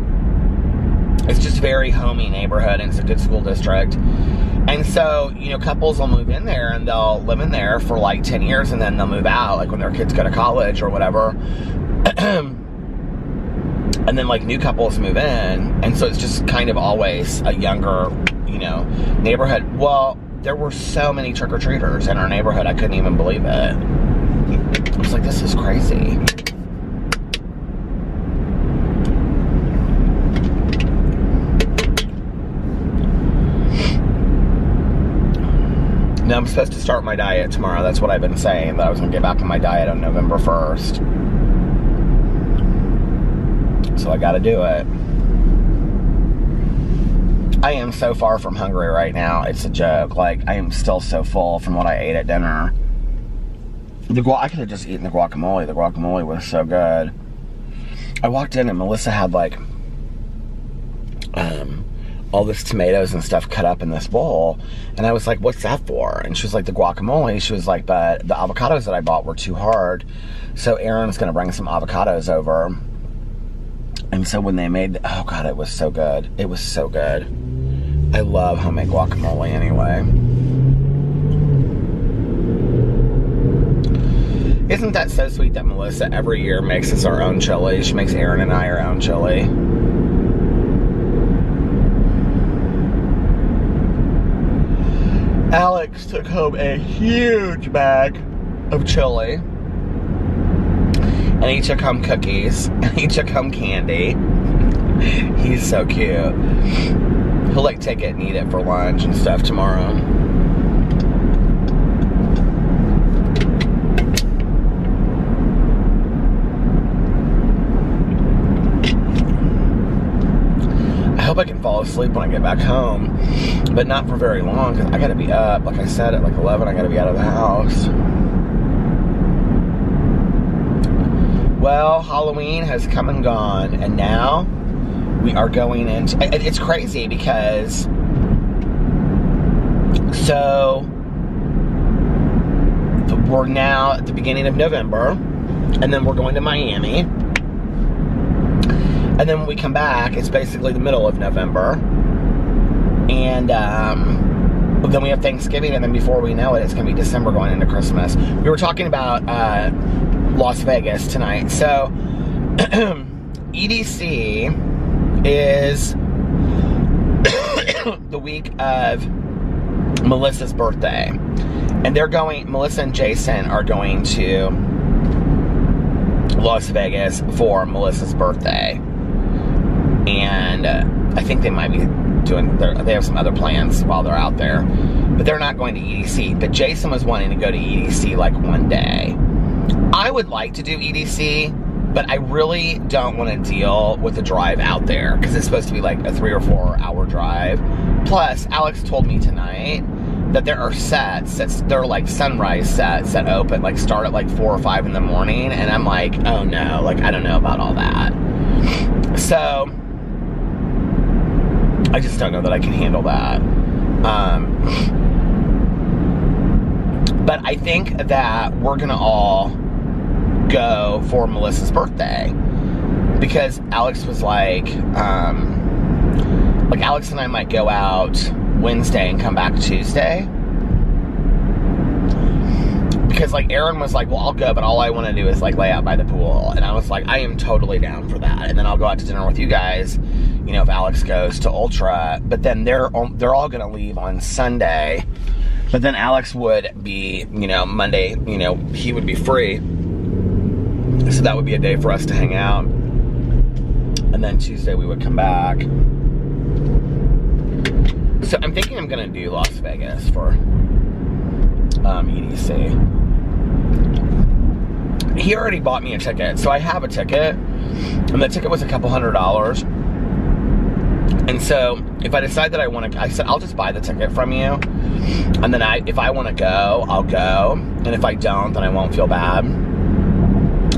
it's just very homey neighborhood, and it's a good school district. And so, couples will move in there, and they'll live in there for like 10 years, and then they'll move out, like when their kids go to college or whatever. And then like new couples move in, and so it's just kind of always a younger, neighborhood. Well, there were so many trick-or-treaters in our neighborhood, I couldn't even believe it. I was like, this is crazy. Now I'm supposed to start my diet tomorrow. That's what I've been saying, that I was gonna get back on my diet on November 1st. So I gotta do it. I am so far from hungry right now. It's a joke. Like, I am still so full from what I ate at dinner. I could have just eaten the guacamole. The guacamole was so good. I walked in and Melissa had like all this tomatoes and stuff cut up in this bowl, and I was like, what's that for? And she was like, the guacamole. She was like, but the avocados that I bought were too hard, so Aaron's gonna bring some avocados over. And so when they made, oh God, it was so good. It was so good. I love homemade guacamole anyway. Isn't that so sweet that Melissa every year makes us our own chili? She makes Aaron and I our own chili. Alex took home a huge bag of chili. And he took home cookies. And he took home candy. He's so cute. He'll like take it and eat it for lunch and stuff tomorrow. I hope I can fall asleep when I get back home. But not for very long, because I gotta be up. Like I said, at like 11, I gotta be out of the house. Well, Halloween has come and gone, and now we are going into... It's crazy because So we're now at the beginning of November, and then we're going to Miami. And then when we come back, it's basically the middle of November. And then we have Thanksgiving, and then before we know it, it's going to be December going into Christmas. We were talking about Las Vegas tonight. So EDC is the week of Melissa's birthday. And Melissa and Jason are going to Las Vegas for Melissa's birthday. And I think they might be they have some other plans while they're out there. But they're not going to EDC. But Jason was wanting to go to EDC like one day. I would like to do EDC, but I really don't want to deal with the drive out there, because it's supposed to be like a 3 or 4 hour drive. Plus, Alex told me tonight that there are sets, they're like sunrise sets that open, like start at like 4 or 5 in the morning, and I'm like, oh no, like I don't know about all that. So, I just don't know that I can handle that. But I think that we're gonna all go for Melissa's birthday, because Alex was like Alex and I might go out Wednesday and come back Tuesday, because like Aaron was like, well, I'll go, but all I want to do is like lay out by the pool, and I was like, I am totally down for that, and then I'll go out to dinner with you guys, you know, if Alex goes to Ultra. But then they're all gonna leave on Sunday, but then Alex would be, you know, Monday, you know, he would be free. So that would be a day for us to hang out. And then Tuesday we would come back. So I'm thinking I'm going to do Las Vegas for EDC. He already bought me a ticket. So I have a ticket. And the ticket was a couple $100. And so if I decide that I said, I'll just buy the ticket from you. And then if I want to go, I'll go. And if I don't, then I won't feel bad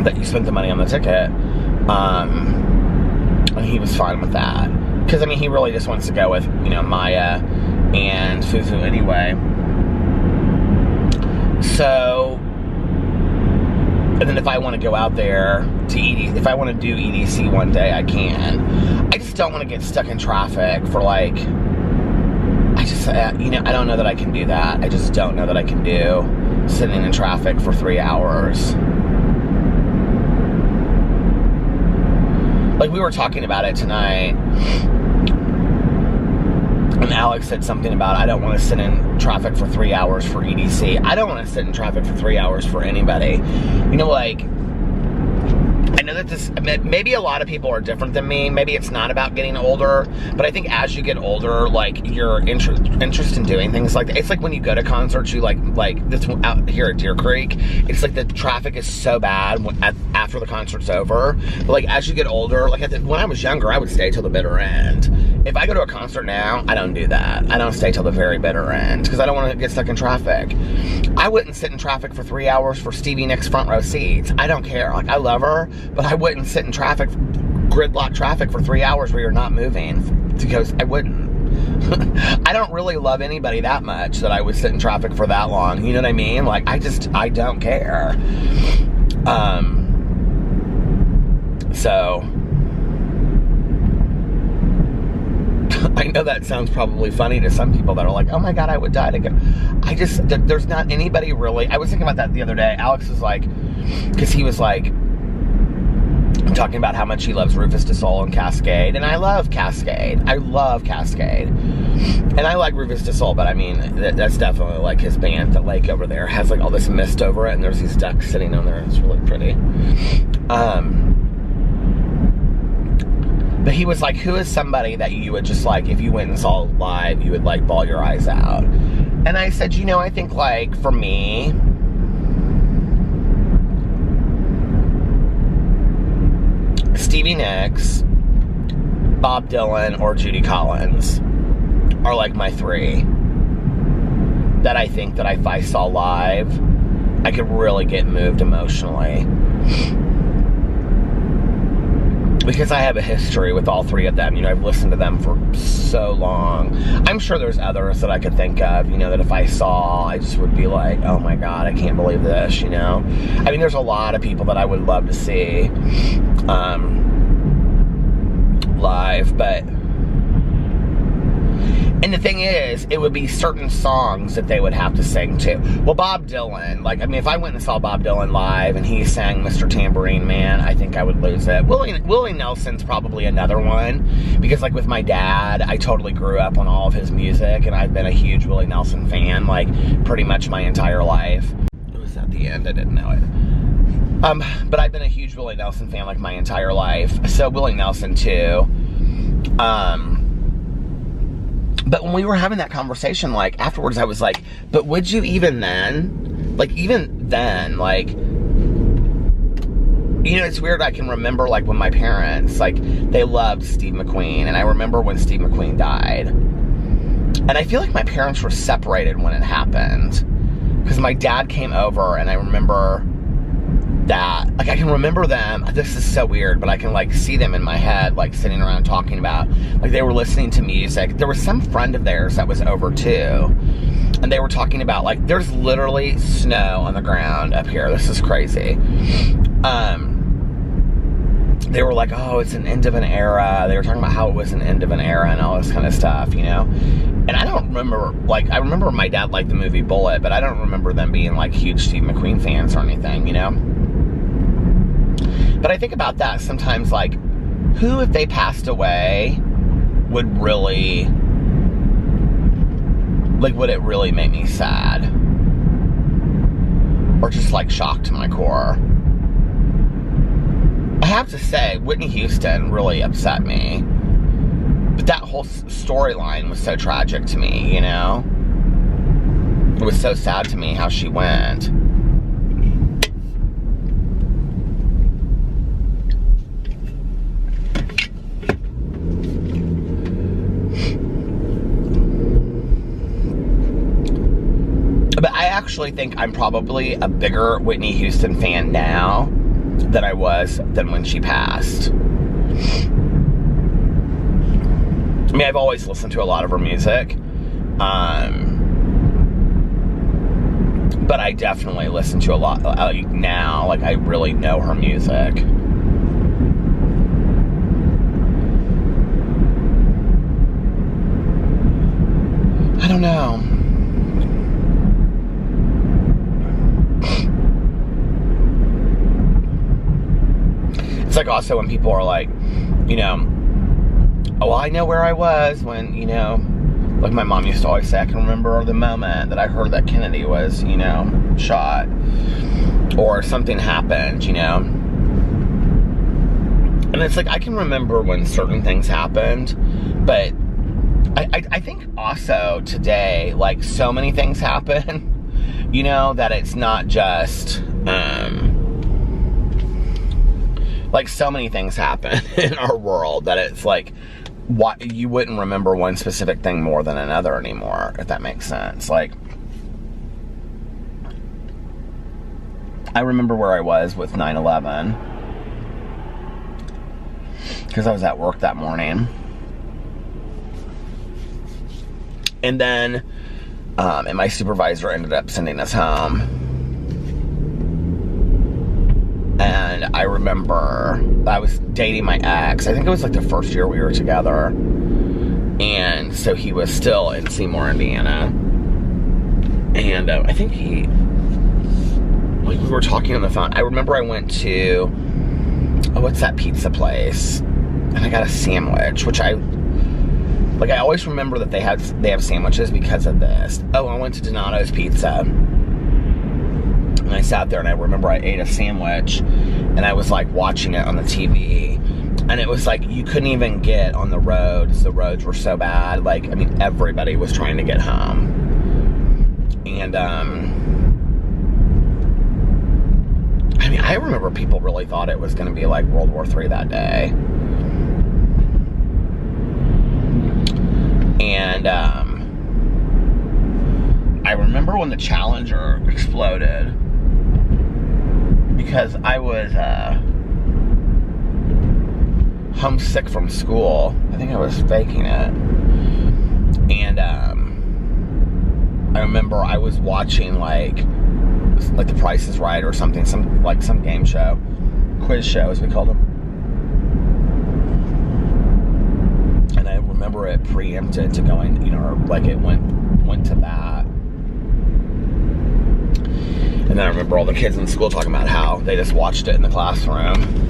that you spent the money on the ticket. And he was fine with that, because I mean, he really just wants to go with, you know, Maya and Fufu anyway. So, and then if I want to go out there to if I want to do EDC one day, I can. I just don't want to get stuck in traffic for like, you know, I don't know that I can do that. I just don't know that I can do sitting in traffic for 3 hours. Like, we were talking about it tonight, and Alex said something about, I don't want to sit in traffic for 3 hours for EDC. I don't want to sit in traffic for 3 hours for anybody. You know, like, I know that maybe a lot of people are different than me. Maybe it's not about getting older, but I think as you get older, like, your interest in doing things like that. It's like when you go to concerts, you like this one out here at Deer Creek, it's like the traffic is so bad after the concert's over. But like, as you get older, like when I was younger, I would stay till the bitter end. If I go to a concert now, I don't do that. I don't stay till the very bitter end, because I don't want to get stuck in traffic. I wouldn't sit in traffic for 3 hours for Stevie Nicks front row seats. I don't care. Like, I love her, but I wouldn't sit in traffic, gridlock traffic for 3 hours where you're not moving, because I wouldn't. I don't really love anybody that much that I would sit in traffic for that long. You know what I mean? Like, I don't care. So, I know that sounds probably funny to some people that are like, oh my God, I would die to go. There's not anybody really. I was thinking about that the other day. Alex was like, because he was like, talking about how much he loves Rufus Du Sol and Cascade, and I love Cascade. I love Cascade, and I like Rufus Du Sol, but I mean, that's definitely like his band. The lake over there has like all this mist over it, and there's these ducks sitting on there. It's really pretty. But he was like, who is somebody that you would just like, if you went and saw live, you would like bawl your eyes out? And I said, you know, I think like for me, Stevie Nicks, Bob Dylan, or Judy Collins are like my three that I think that if I saw live, I could really get moved emotionally. because I have a history with all three of them. You know, I've listened to them for so long. I'm sure there's others that I could think of, you know, that if I saw, I just would be like, oh my God, I can't believe this, you know? I mean, there's a lot of people that I would love to see live, but... And the thing is, it would be certain songs that they would have to sing too. Well, Bob Dylan, like, I mean, if I went and saw Bob Dylan live and he sang Mr. Tambourine Man, I think I would lose it. Willie Nelson's probably another one, because like with my dad, I totally grew up on all of his music, and I've been a huge Willie Nelson fan, like, pretty much my entire life. It was at the end, I didn't know it. But I've been a huge Willie Nelson fan, like, my entire life. So Willie Nelson too. But when we were having that conversation, like, afterwards, I was like, but would you even then? Like, even then, like, you know, it's weird. I can remember, like, when my parents, like, they loved Steve McQueen. And I remember when Steve McQueen died. And I feel like my parents were separated when it happened. Because my dad came over, and I remember that, like, I can remember them, this is so weird, but I can, like, see them in my head, like, sitting around talking about, like, they were listening to music. There was some friend of theirs that was over, too, and they were talking about, like, there's literally snow on the ground up here. This is crazy. They were like, oh, it's an end of an era. They were talking about how it was an end of an era and all this kind of stuff, you know? And I don't remember, like, I remember my dad liked the movie Bullet, but I don't remember them being, like, huge Steve McQueen fans or anything, you know? But I think about that sometimes, like, who, if they passed away, would really, like, would it really make me sad? Or just, like, shocked to my core? I have to say, Whitney Houston really upset me. But that whole storyline was so tragic to me, you know? It was so sad to me how she went. But I actually think I'm probably a bigger Whitney Houston fan now than I was than when she passed. I mean, I've always listened to a lot of her music. But I definitely listen to a lot now. Like, I really know her music. I don't know. It's like also when people are like, you know, oh, well, I know where I was when, you know, like my mom used to always say, I can remember the moment that I heard that Kennedy was, you know, shot. Or something happened, you know. And it's like, I can remember when certain things happened, but I think also today, like, so many things happen, you know, that it's not just, like, so many things happen in our world that it's like, what, you wouldn't remember one specific thing more than another anymore, if that makes sense. Like, I remember where I was with 9/11 because I was at work that morning. And then, and my supervisor ended up sending us home. And I remember I was dating my ex. I think it was like the first year we were together. And so he was still in Seymour, Indiana. And I think he, like, we were talking on the phone. I remember I went to, oh, what's that pizza place? And I got a sandwich, which I always remember that they have sandwiches because of this. Oh, I went to Donato's Pizza. And I sat there and I remember I ate a sandwich and I was like watching it on the TV. And it was like, you couldn't even get on the roads. The roads were so bad. Like, I mean, everybody was trying to get home. And, I mean, I remember people really thought it was going to be like World War III that day. And, I remember when the Challenger exploded. Because I was, homesick from school. I think I was faking it. And I remember I was watching like The Price is Right or something, some game show, quiz show as we called them. And I remember it preempted to going, you know, or like it went to that. And then I remember all the kids in school talking about how they just watched it in the classroom.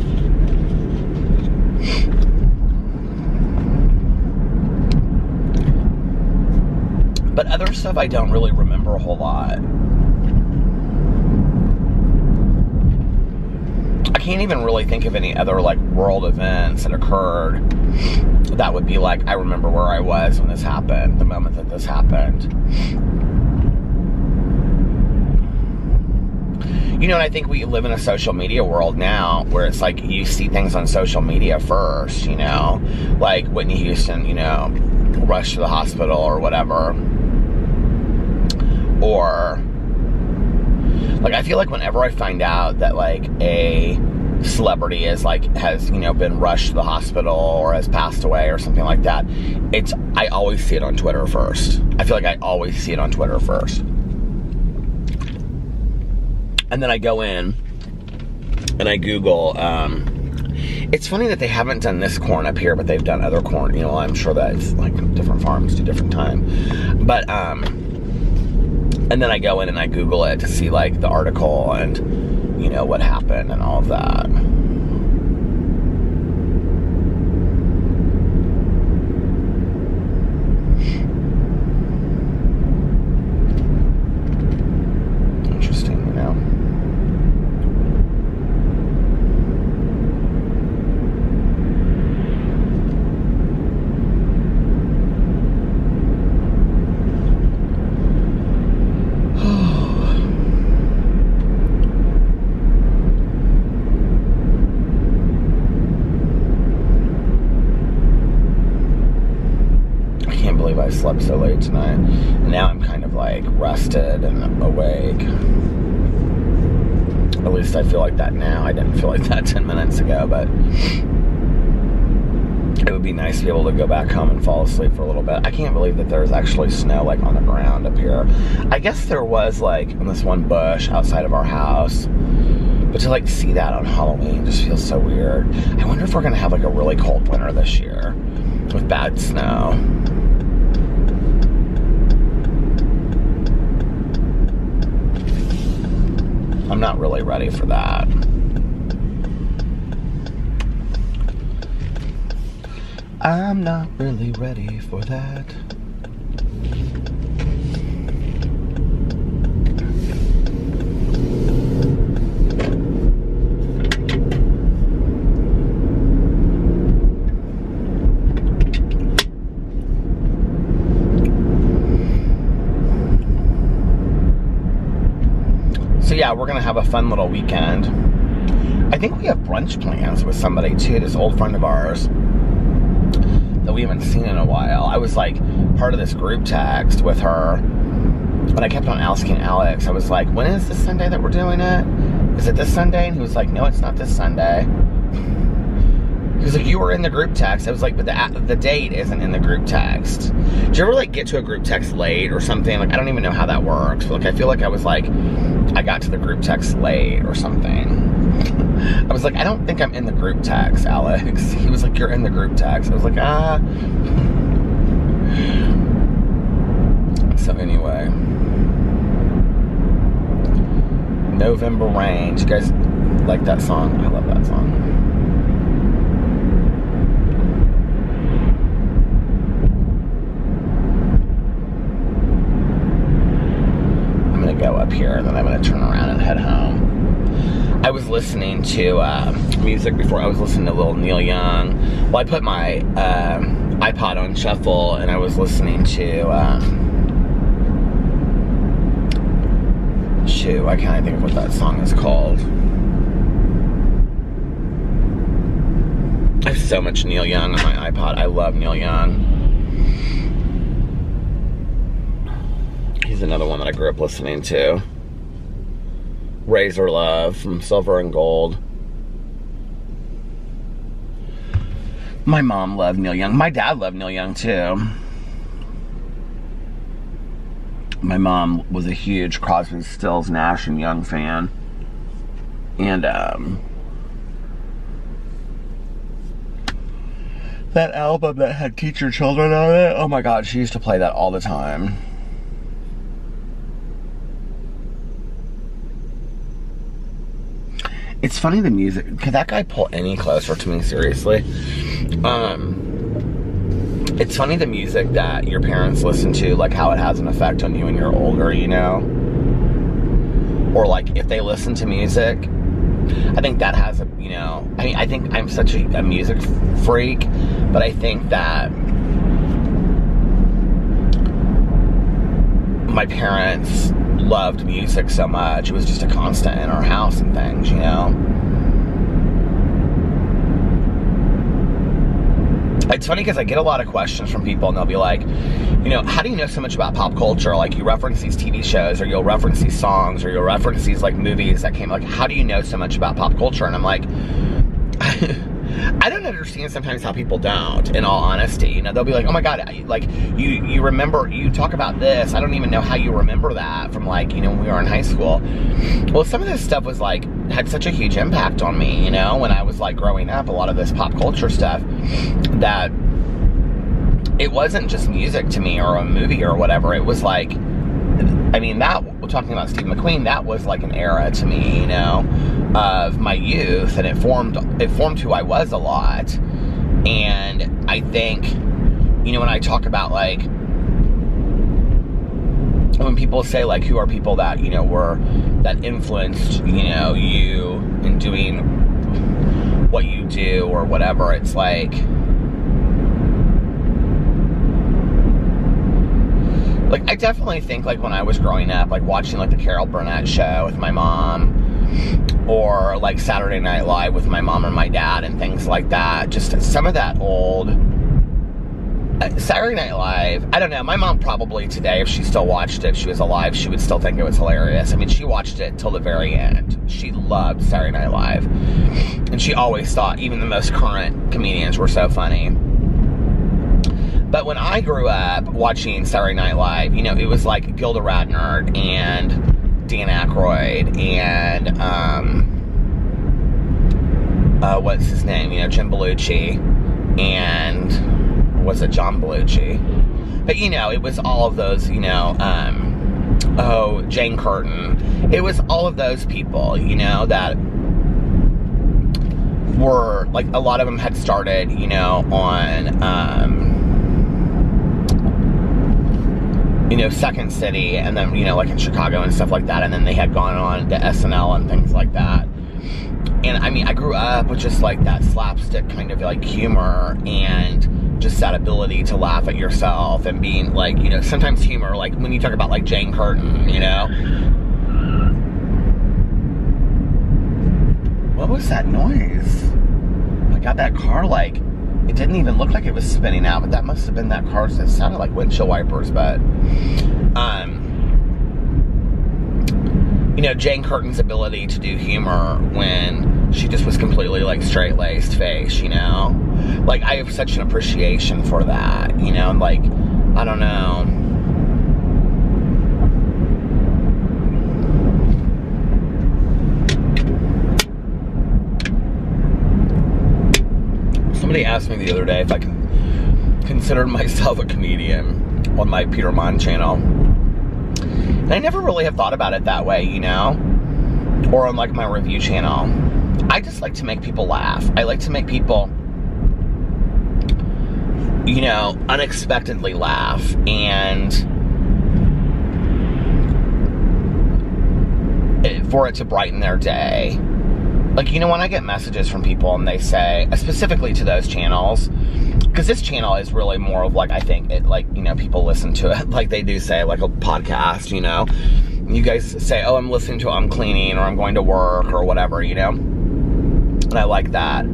But other stuff I don't really remember a whole lot. I can't even really think of any other like world events that occurred that would be like, I remember where I was when this happened, the moment that this happened. You know, and I think we live in a social media world now where it's like you see things on social media first, you know, like Whitney Houston, you know, rushed to the hospital or whatever. Or, like, I feel like whenever I find out that, like, a celebrity is, like, has, you know, been rushed to the hospital or has passed away or something like that, I always see it on Twitter first. I feel like I always see it on Twitter first. And then I go in and I Google, it's funny that they haven't done this corn up here, but they've done other corn. You know, I'm sure that it's, like, different farms do different time. But, and then I go in and I Google it to see, like, the article and, you know, what happened and all of that. Interesting, you know. I slept so late tonight, and now I'm kind of like rested and awake. At least I feel like that now. I didn't feel like that 10 minutes ago, but it would be nice to be able to go back home and fall asleep for a little bit. I can't believe that there's actually snow like on the ground up here. I guess there was like in this one bush outside of our house, but to like see that on Halloween just feels so weird. I wonder if we're gonna have like a really cold winter this year with bad snow. I'm not really ready for that. I'm not really ready for that. So yeah, we're gonna have a fun little weekend. I think we have brunch plans with somebody too, this old friend of ours that we haven't seen in a while. I was like part of this group text with her, and I kept on asking Alex, I was like, when is this Sunday that we're doing it? Is it this Sunday? And he was like, no, it's not this Sunday. He was like, you were in the group text. I was like, but the date isn't in the group text. Did you ever like get to a group text late or something? Like, I don't even know how that works. But, like, I feel like I was like, I got to the group text late or something. I was like, I don't think I'm in the group text, Alex. He was like, you're in the group text. I was like, ah. So anyway. November Rain. Do you guys like that song? I love that song. Go up here and then I'm going to turn around and head home. I was listening to music before. I was listening to little Neil Young. Well, I put my iPod on shuffle and I was listening to shoot, why can't I think of what that song is called? I have so much Neil Young on my iPod. I love Neil Young. He's another one that I grew up listening to. Razor Love from Silver and Gold. My mom loved Neil Young. My dad loved Neil Young too. My mom was a huge Crosby, Stills, Nash and Young fan. And that album that had Teach Your Children on it, oh my god, she used to play that all the time. It's funny the music, could that guy pull any closer to me, seriously? It's funny the music that your parents listen to, like how it has an effect on you when you're older, you know? Or like if they listen to music, I think that has a, you know, I mean, I think I'm such a music freak, but I think that my parents loved music so much. It was just a constant in our house and things, you know? It's funny because I get a lot of questions from people and they'll be like, you know, how do you know so much about pop culture? Like you reference these TV shows or you'll reference these songs or you'll reference these like movies that came, like how do you know so much about pop culture? And I'm like, I don't understand sometimes how people don't, in all honesty. You know, they'll be like, oh my god, like you remember, you talk about this, I don't even know how you remember that from like, you know, when we were in high school. Well, some of this stuff was like, had such a huge impact on me, you know, when I was like growing up, a lot of this pop culture stuff, that it wasn't just music to me or a movie or whatever. It was like, I mean, that, we're talking about Steve McQueen, that was like an era to me, you know, of my youth, and it formed who I was a lot. And I think, you know, when I talk about like, when people say like, who are people that, you know, that influenced, you know, you in doing what you do or whatever, it's like I definitely think like when I was growing up, like watching like the Carol Burnett show with my mom, or like Saturday Night Live with my mom and my dad and things like that, just some of that old Saturday Night Live, I don't know, my mom probably today, if she still watched it, if she was alive, she would still think it was hilarious. I mean, she watched it till the very end. She loved Saturday Night Live. And she always thought even the most current comedians were so funny. But when I grew up watching Saturday Night Live, you know, it was like Gilda Radner and Dan Aykroyd and, what's his name? You know, Jim Belushi and, was it John Belushi? But, you know, it was all of those, you know, Jane Curtin. It was all of those people, you know, that were, like, a lot of them had started, you know, on, you know, Second City, and then, you know, like in Chicago and stuff like that, and then they had gone on to SNL and things like that. And, I mean, I grew up with just, like, that slapstick kind of, like, humor, and just that ability to laugh at yourself, and being, like, you know, sometimes humor, like, when you talk about, like, Jane Curtin, you know? What was that noise? I got that car, like, it didn't even look like it was spinning out, but that must have been that car. It sounded like windshield wipers, but, you know, Jane Curtin's ability to do humor when she just was completely, like, straight-laced face, you know? Like, I have such an appreciation for that, you know? Like, I don't know. Somebody asked me the other day if I considered myself a comedian on my Peter Mon channel. And I never really have thought about it that way, you know? Or on, like, my review channel. I just like to make people laugh. I like to make people, you know, unexpectedly laugh. And for it to brighten their day. Like, you know, when I get messages from people and they say, specifically to those channels, because this channel is really more of, like, I think it, like, you know, people listen to it like they do say, like, a podcast, you know? You guys say, oh, I'm listening to it, I'm cleaning, or I'm going to work, or whatever, you know? And I like that.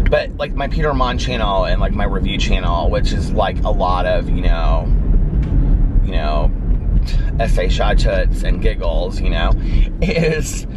But, like, my Peter Mon channel and, like, my review channel, which is, like, a lot of, you know, essay shots and giggles, you know, is,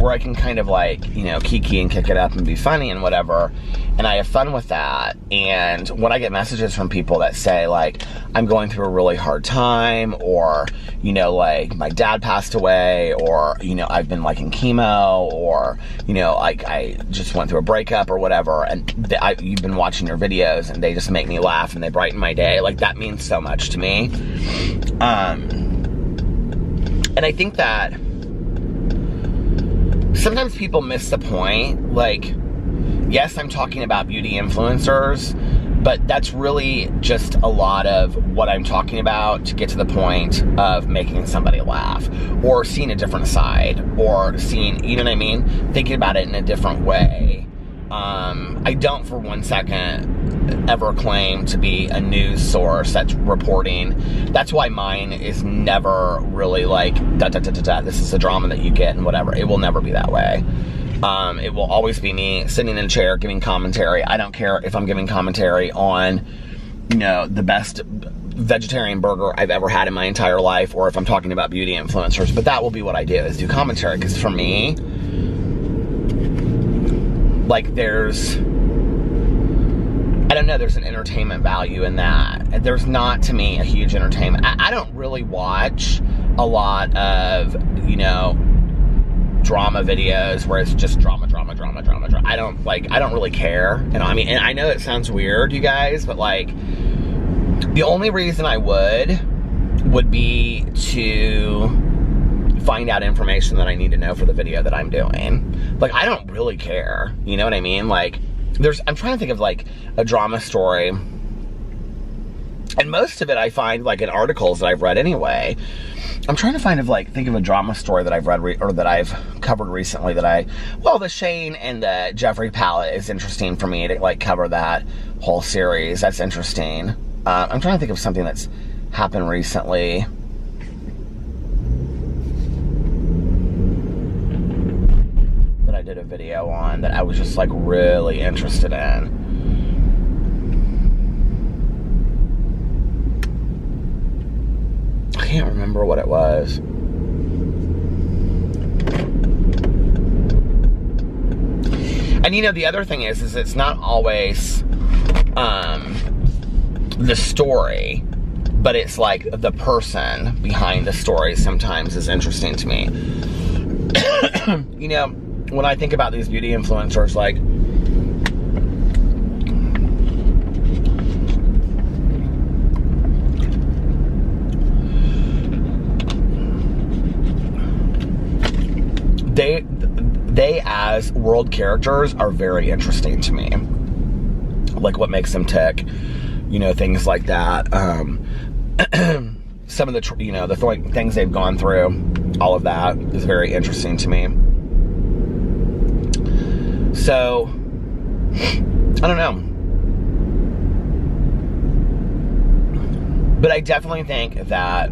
where I can kind of like, you know, kiki and kick it up and be funny and whatever. And I have fun with that. And when I get messages from people that say like, I'm going through a really hard time, or, you know, like my dad passed away, or, you know, I've been like in chemo, or, you know, like I just went through a breakup or whatever, and you've been watching your videos and they just make me laugh and they brighten my day. Like that means so much to me. And I think that sometimes people miss the point. Like, yes, I'm talking about beauty influencers, but that's really just a lot of what I'm talking about to get to the point of making somebody laugh, or seeing a different side, or seeing, you know what I mean? Thinking about it in a different way. I don't for one second ever claim to be a news source that's reporting. That's why mine is never really like, this is the drama that you get and whatever. It will never be that way. It will always be me sitting in a chair giving commentary. I don't care if I'm giving commentary on, you know, the best vegetarian burger I've ever had in my entire life, or if I'm talking about beauty influencers, but that will be what I do, is do commentary. Because for me, like there's, I don't know, there's an entertainment value in that. There's not, to me, a huge entertainment. I don't really watch a lot of, you know, drama videos where it's just drama. I don't really care. You know, I mean, and I know it sounds weird, you guys, but like, the only reason I would be to find out information that I need to know for the video that I'm doing. Like, I don't really care. You know what I mean? Like, I'm trying to think of like a drama story, and most of it I find like in articles that I've read anyway. I'm trying to think of a drama story that I've read or that I've covered recently well, the Shane and the Jeffrey palette is interesting for me to like cover that whole series. That's interesting. I'm trying to think of something that's happened recently. That I did a video on that I was just like really interested in. I can't remember what it was. And you know, the other thing is it's not always the story, but it's like the person behind the story sometimes is interesting to me. You know, when I think about these beauty influencers, like, they as world characters are very interesting to me. Like what makes them tick, you know, things like that. Some of the, you know, the things they've gone through, all of that is very interesting to me. So, I don't know. But I definitely think that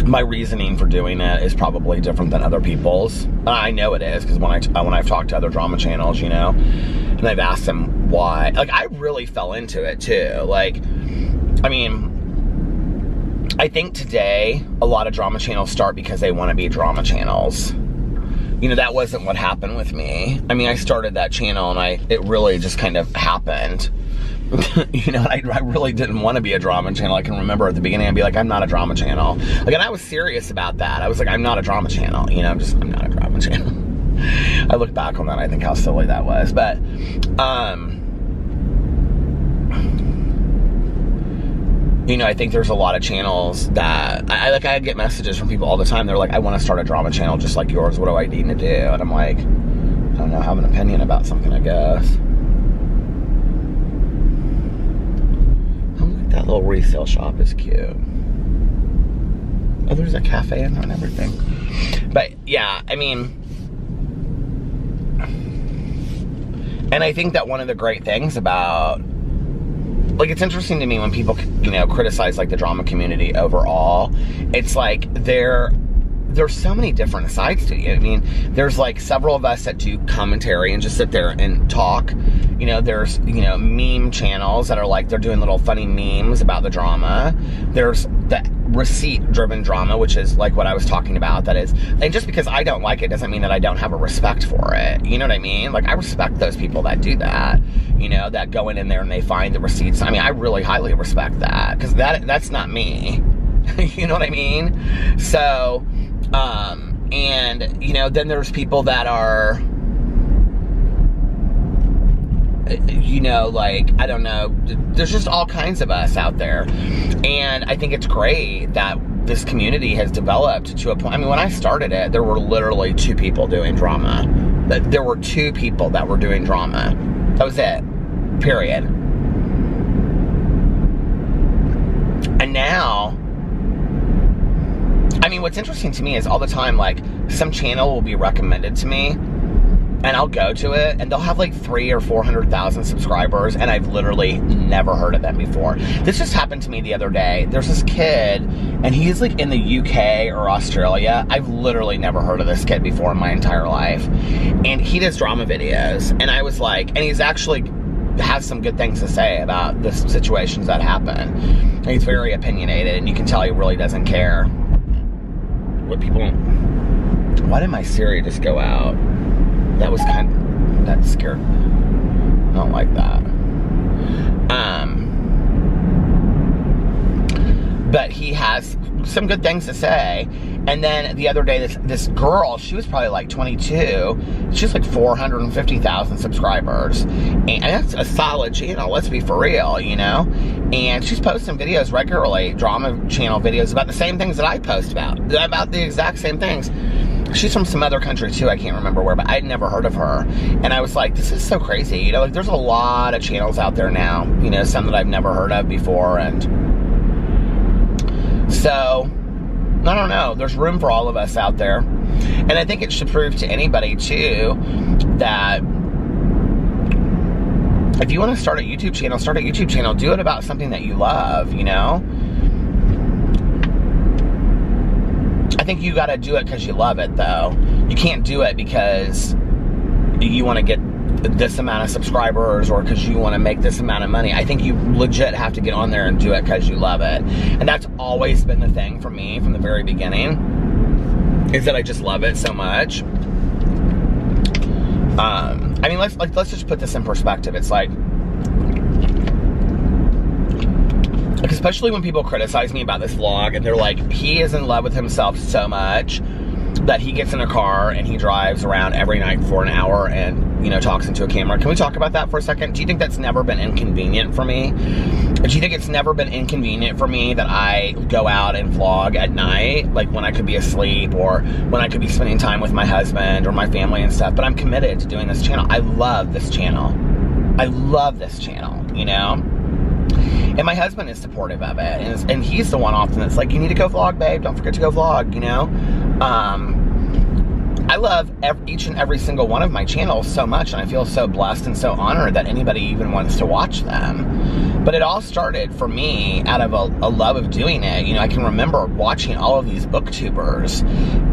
my reasoning for doing it is probably different than other people's. I know it is, because when I've talked to other drama channels, you know, and I've asked them why, like, I really fell into it too. Like, I mean, I think today a lot of drama channels start because they want to be drama channels. You know, that wasn't what happened with me. I mean, I started that channel and it really just kind of happened. You know, I really didn't want to be a drama channel. I can remember at the beginning I'd be like, I'm not a drama channel. Like, and I was serious about that. I was like, I'm not a drama channel. You know, I'm not a drama channel. I look back on that, I think how silly that was. But, you know, I think there's a lot of channels that, I get messages from people all the time. They're like, I want to start a drama channel just like yours. What do I need to do? And I'm like, I don't know, I have an opinion about something, I guess. That little resale shop is cute. Oh, there's a cafe in there and everything. But yeah, I mean, and I think that one of the great things about, like, it's interesting to me when people, you know, criticize like the drama community overall. It's like they're there's so many different sides to you. I mean, there's like several of us that do commentary and just sit there and talk. You know, there's, you know, meme channels that are like, they're doing little funny memes about the drama. There's the receipt-driven drama, which is like what I was talking about. That is, and just because I don't like it doesn't mean that I don't have a respect for it. You know what I mean? Like, I respect those people that do that. You know, that go in there and they find the receipts. I mean, I really highly respect that, because that's not me. You know what I mean? So, and, you know, then there's people that are, you know, like, I don't know, there's just all kinds of us out there. And I think it's great that this community has developed to a point. I mean, when I started it, there were literally 2 people doing drama. There were 2 people that were doing drama. That was it. Period. And now, I mean, what's interesting to me is all the time, like, some channel will be recommended to me, and I'll go to it, and they'll have like 300,000 or 400,000 subscribers, and I've literally never heard of them before. This just happened to me the other day. There's this kid, and he's like in the UK or Australia. I've literally never heard of this kid before in my entire life. And he does drama videos, and I was like, and he's actually has some good things to say about the situations that happen. And he's very opinionated, and you can tell he really doesn't care what people... Why did my Siri just go out? That was that scared me. I don't like that. But he has some good things to say. And then the other day, this girl, she was probably like 22. She's like 450,000 subscribers. And that's a solid channel, let's be for real, you know? And she's posting videos regularly, drama channel videos, about the same things that I post about the exact same things. She's from some other country too, I can't remember where, but I'd never heard of her. And I was like, this is so crazy, you know, like there's a lot of channels out there now, you know, some that I've never heard of before. And so, I don't know, there's room for all of us out there. And I think it should prove to anybody too that if you want to start a YouTube channel, start a YouTube channel. Do it about something that you love, you know? I think you gotta do it because you love it, though. You can't do it because you want to get this amount of subscribers or because you want to make this amount of money. I think you legit have to get on there and do it because you love it. And that's always been the thing for me from the very beginning, is that I just love it so much. I mean, let's just put this in perspective. It's like especially when people criticize me about this vlog and they're like, he is in love with himself so much that he gets in a car and he drives around every night for an hour and, you know, talks into a camera. Can we talk about that for a second? Do you think that's never been inconvenient for me? Do you think it's never been inconvenient for me that I go out and vlog at night, like when I could be asleep or when I could be spending time with my husband or my family and stuff? But I'm committed to doing this channel. I love this channel. I love this channel, you know? And my husband is supportive of it, and he's the one often that's like, you need to go vlog, babe, don't forget to go vlog, you know? I love each and every single one of my channels so much, and I feel so blessed and so honored that anybody even wants to watch them. But it all started for me out of a love of doing it. You know, I can remember watching all of these booktubers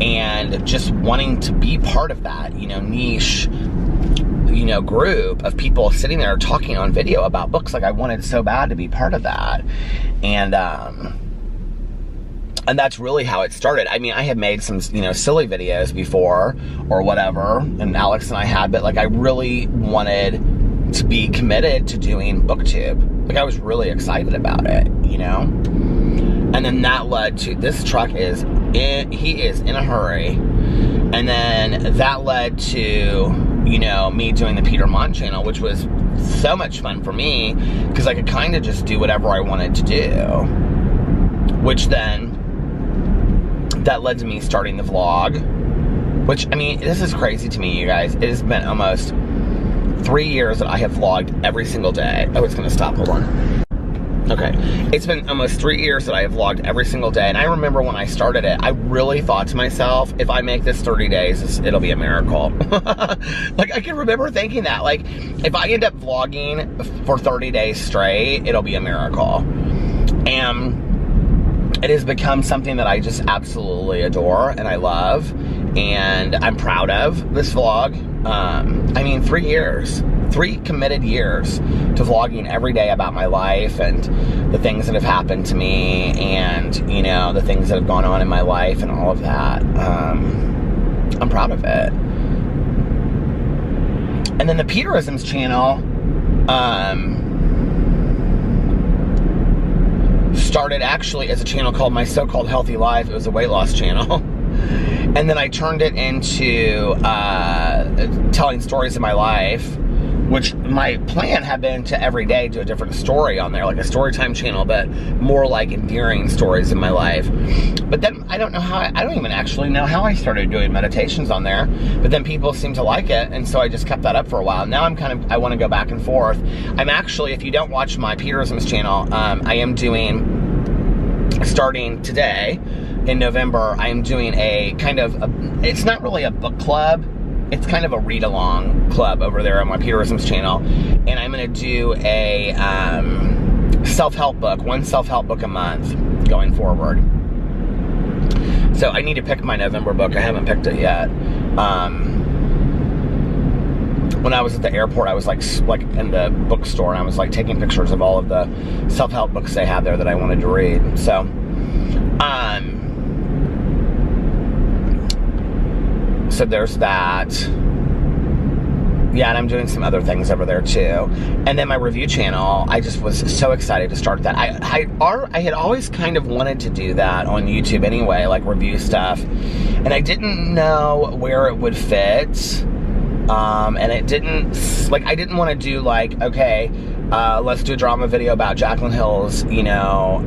and just wanting to be part of that, you know, niche, you know, group of people sitting there talking on video about books. Like, I wanted so bad to be part of that. And that's really how it started. I mean, I had made some, you know, silly videos before or whatever, and Alex and I had, but like, I really wanted to be committed to doing booktube. Like, I was really excited about it, you know? And then that led to, this truck is he is in a hurry. And then that led to, you know, me doing the Peter Mont channel, which was so much fun for me because I could kind of just do whatever I wanted to do. Which then, that led to me starting the vlog. Which, I mean, this is crazy to me, you guys. It has been almost 3 years that I have vlogged every single day. Oh, it's gonna stop, hold on. Okay, it's been almost 3 years that I have vlogged every single day, and I remember when I started it, I really thought to myself, if I make this 30 days, it'll be a miracle. Like, I can remember thinking that, like, if I end up vlogging for 30 days straight, it'll be a miracle. And it has become something that I just absolutely adore and I love, and I'm proud of this vlog. I mean, 3 years, 3 committed years to vlogging every day about my life and the things that have happened to me, and, you know, the things that have gone on in my life and all of that. I'm proud of it. And then the Peterisms channel, started actually as a channel called My So-Called Healthy Life. It was a weight loss channel. And then I turned it into telling stories of my life, which my plan had been to every day do a different story on there, like a story time channel, but more like endearing stories in my life. But then I don't know how, I don't even actually know how I started doing meditations on there, but then people seem to like it, and so I just kept that up for a while. Now I'm I want to go back and forth. I'm actually, if you don't watch my Peterisms channel, I am doing, starting today in November, I am doing a kind of, it's not really a book club, it's kind of a read-along club over there on my Peterisms channel, and I'm going to do a self-help book, 1 self-help book a month going forward. So I need to pick my November book. I haven't picked it yet. When I was at the airport, I was like in the bookstore, and I was like taking pictures of all of the self-help books they had there that I wanted to read. So, so there's that. Yeah, and I'm doing some other things over there too. And then my review channel, I just was so excited to start that. I had always kind of wanted to do that on YouTube anyway, like review stuff. And I didn't know where it would fit. And it didn't, like, I didn't want to do like, okay, let's do a drama video about Jaclyn Hill's, you know,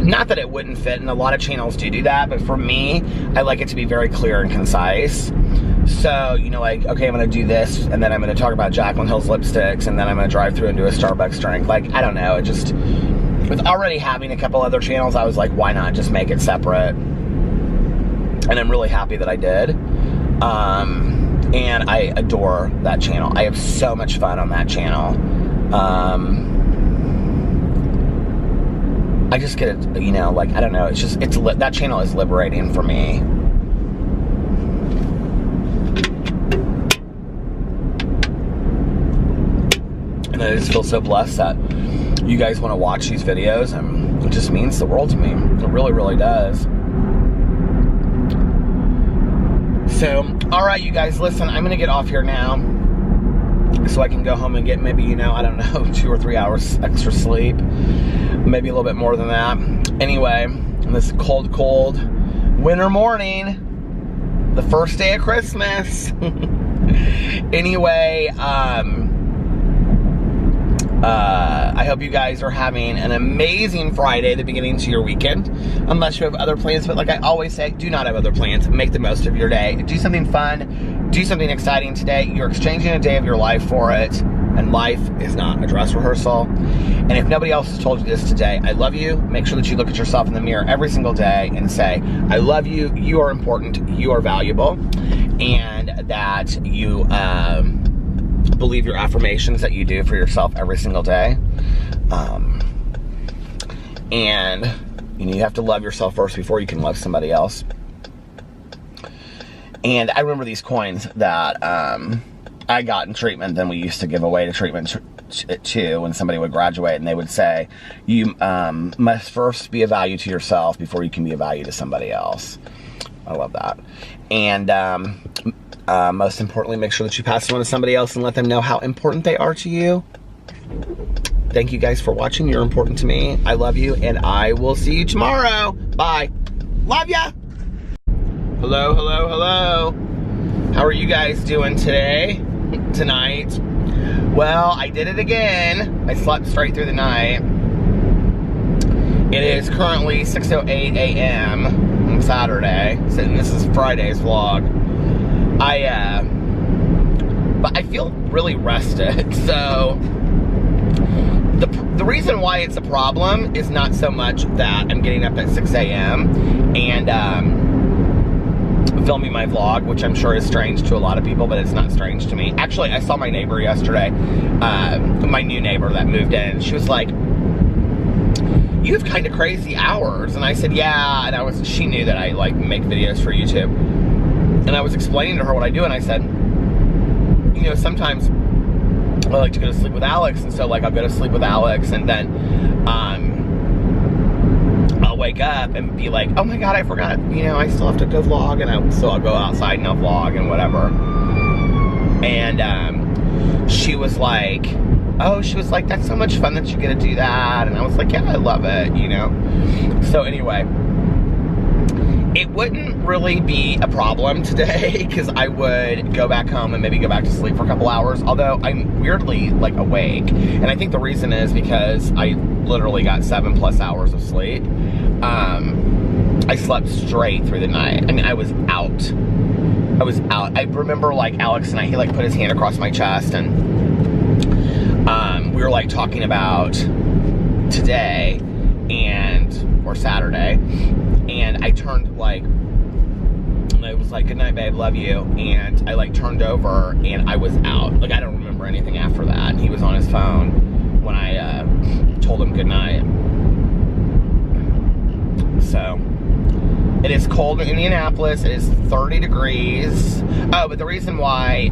not that it wouldn't fit, and a lot of channels do that, but for me, I like it to be very clear and concise. So, you know, like, okay, I'm going to do this, and then I'm going to talk about Jaclyn Hill's lipsticks, and then I'm going to drive through and do a Starbucks drink. Like, I don't know, it just, with already having a couple other channels, I was like, why not just make it separate? And I'm really happy that I did. And I adore that channel. I have so much fun on that channel. I just get it, you know, like, I don't know, it's just, that channel is liberating for me. And I just feel so blessed that you guys want to watch these videos, and it just means the world to me. It really, really does. So, alright you guys, listen, I'm gonna get off here now so I can go home and get maybe, you know, I don't know, 2 or 3 hours extra sleep. Maybe a little bit more than that. Anyway, on this cold, cold winter morning, the first day of Christmas. Anyway, I hope you guys are having an amazing Friday, the beginning to your weekend. Unless you have other plans, but like I always say, do not have other plans. Make the most of your day. Do something fun. Do something exciting today. You're exchanging a day of your life for it. And life is not a dress rehearsal. And if nobody else has told you this today, I love you. Make sure that you look at yourself in the mirror every single day and say, I love you. You are important. You are valuable. And that you believe your affirmations that you do for yourself every single day. And you know, you have to love yourself first before you can love somebody else. And I remember these coins that I got in treatment, then we used to give away to treatment too when somebody would graduate, and they would say, you must first be a value to yourself before you can be a value to somebody else. I love that. And most importantly, make sure that you pass it on to somebody else and let them know how important they are to you. Thank you guys for watching. You're important to me. I love you, and I will see you tomorrow. Bye. Love ya. Hello, hello, hello. How are you guys doing tonight? Well, I did it again. I slept straight through the night. It is currently 6:08 a.m. on Saturday. So this is Friday's vlog. But I feel really rested. So the reason why it's a problem is not so much that I'm getting up at 6 a.m. and filming my vlog, which I'm sure is strange to a lot of people, but it's not strange to me. Actually, I saw my neighbor yesterday, my new neighbor that moved in. She was like, you have kind of crazy hours. And I said, yeah. And she knew that I like make videos for YouTube. And I was explaining to her what I do. And I said, you know, sometimes I like to go to sleep with Alex. And so like I'll go to sleep with Alex, and then I'll wake up and be like, oh my God, I forgot, you know, I still have to go vlog. And so I'll go outside and I'll vlog and whatever. And she was like, that's so much fun that you get to do that. And I was like, yeah, I love it, you know. So anyway, it wouldn't really be a problem today because I would go back home and maybe go back to sleep for a couple hours, although I'm weirdly like awake. And I think the reason is because I literally got 7+ hours of sleep. I slept straight through the night. I mean, I was out. I remember like Alex and he like put his hand across my chest, and we were like talking about today or Saturday, and I turned like, and I was like, good night, babe, love you. And I like turned over and I was out. Like I don't remember anything after that. And he was on his phone when I told him good night. So it is cold in Indianapolis. It is 30 degrees. Oh, but the reason why,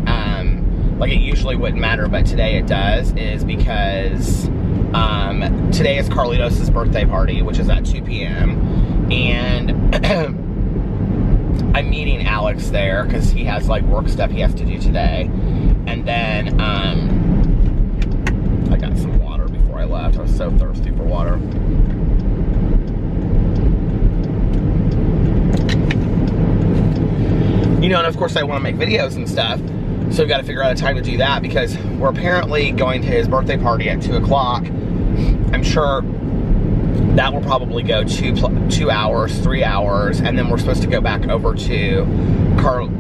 like it usually wouldn't matter, but today it does, is because today is Carlitos' birthday party, which is at 2 p.m. And I'm meeting Alex there because he has like work stuff he has to do today. And then I got some water before I left. I was so thirsty for water. You know, and of course I want to make videos and stuff, so we've got to figure out a time to do that because we're apparently going to his birthday party at 2 o'clock. I'm sure that will probably go 2 hours, 3 hours, and then we're supposed to go back over to Carlos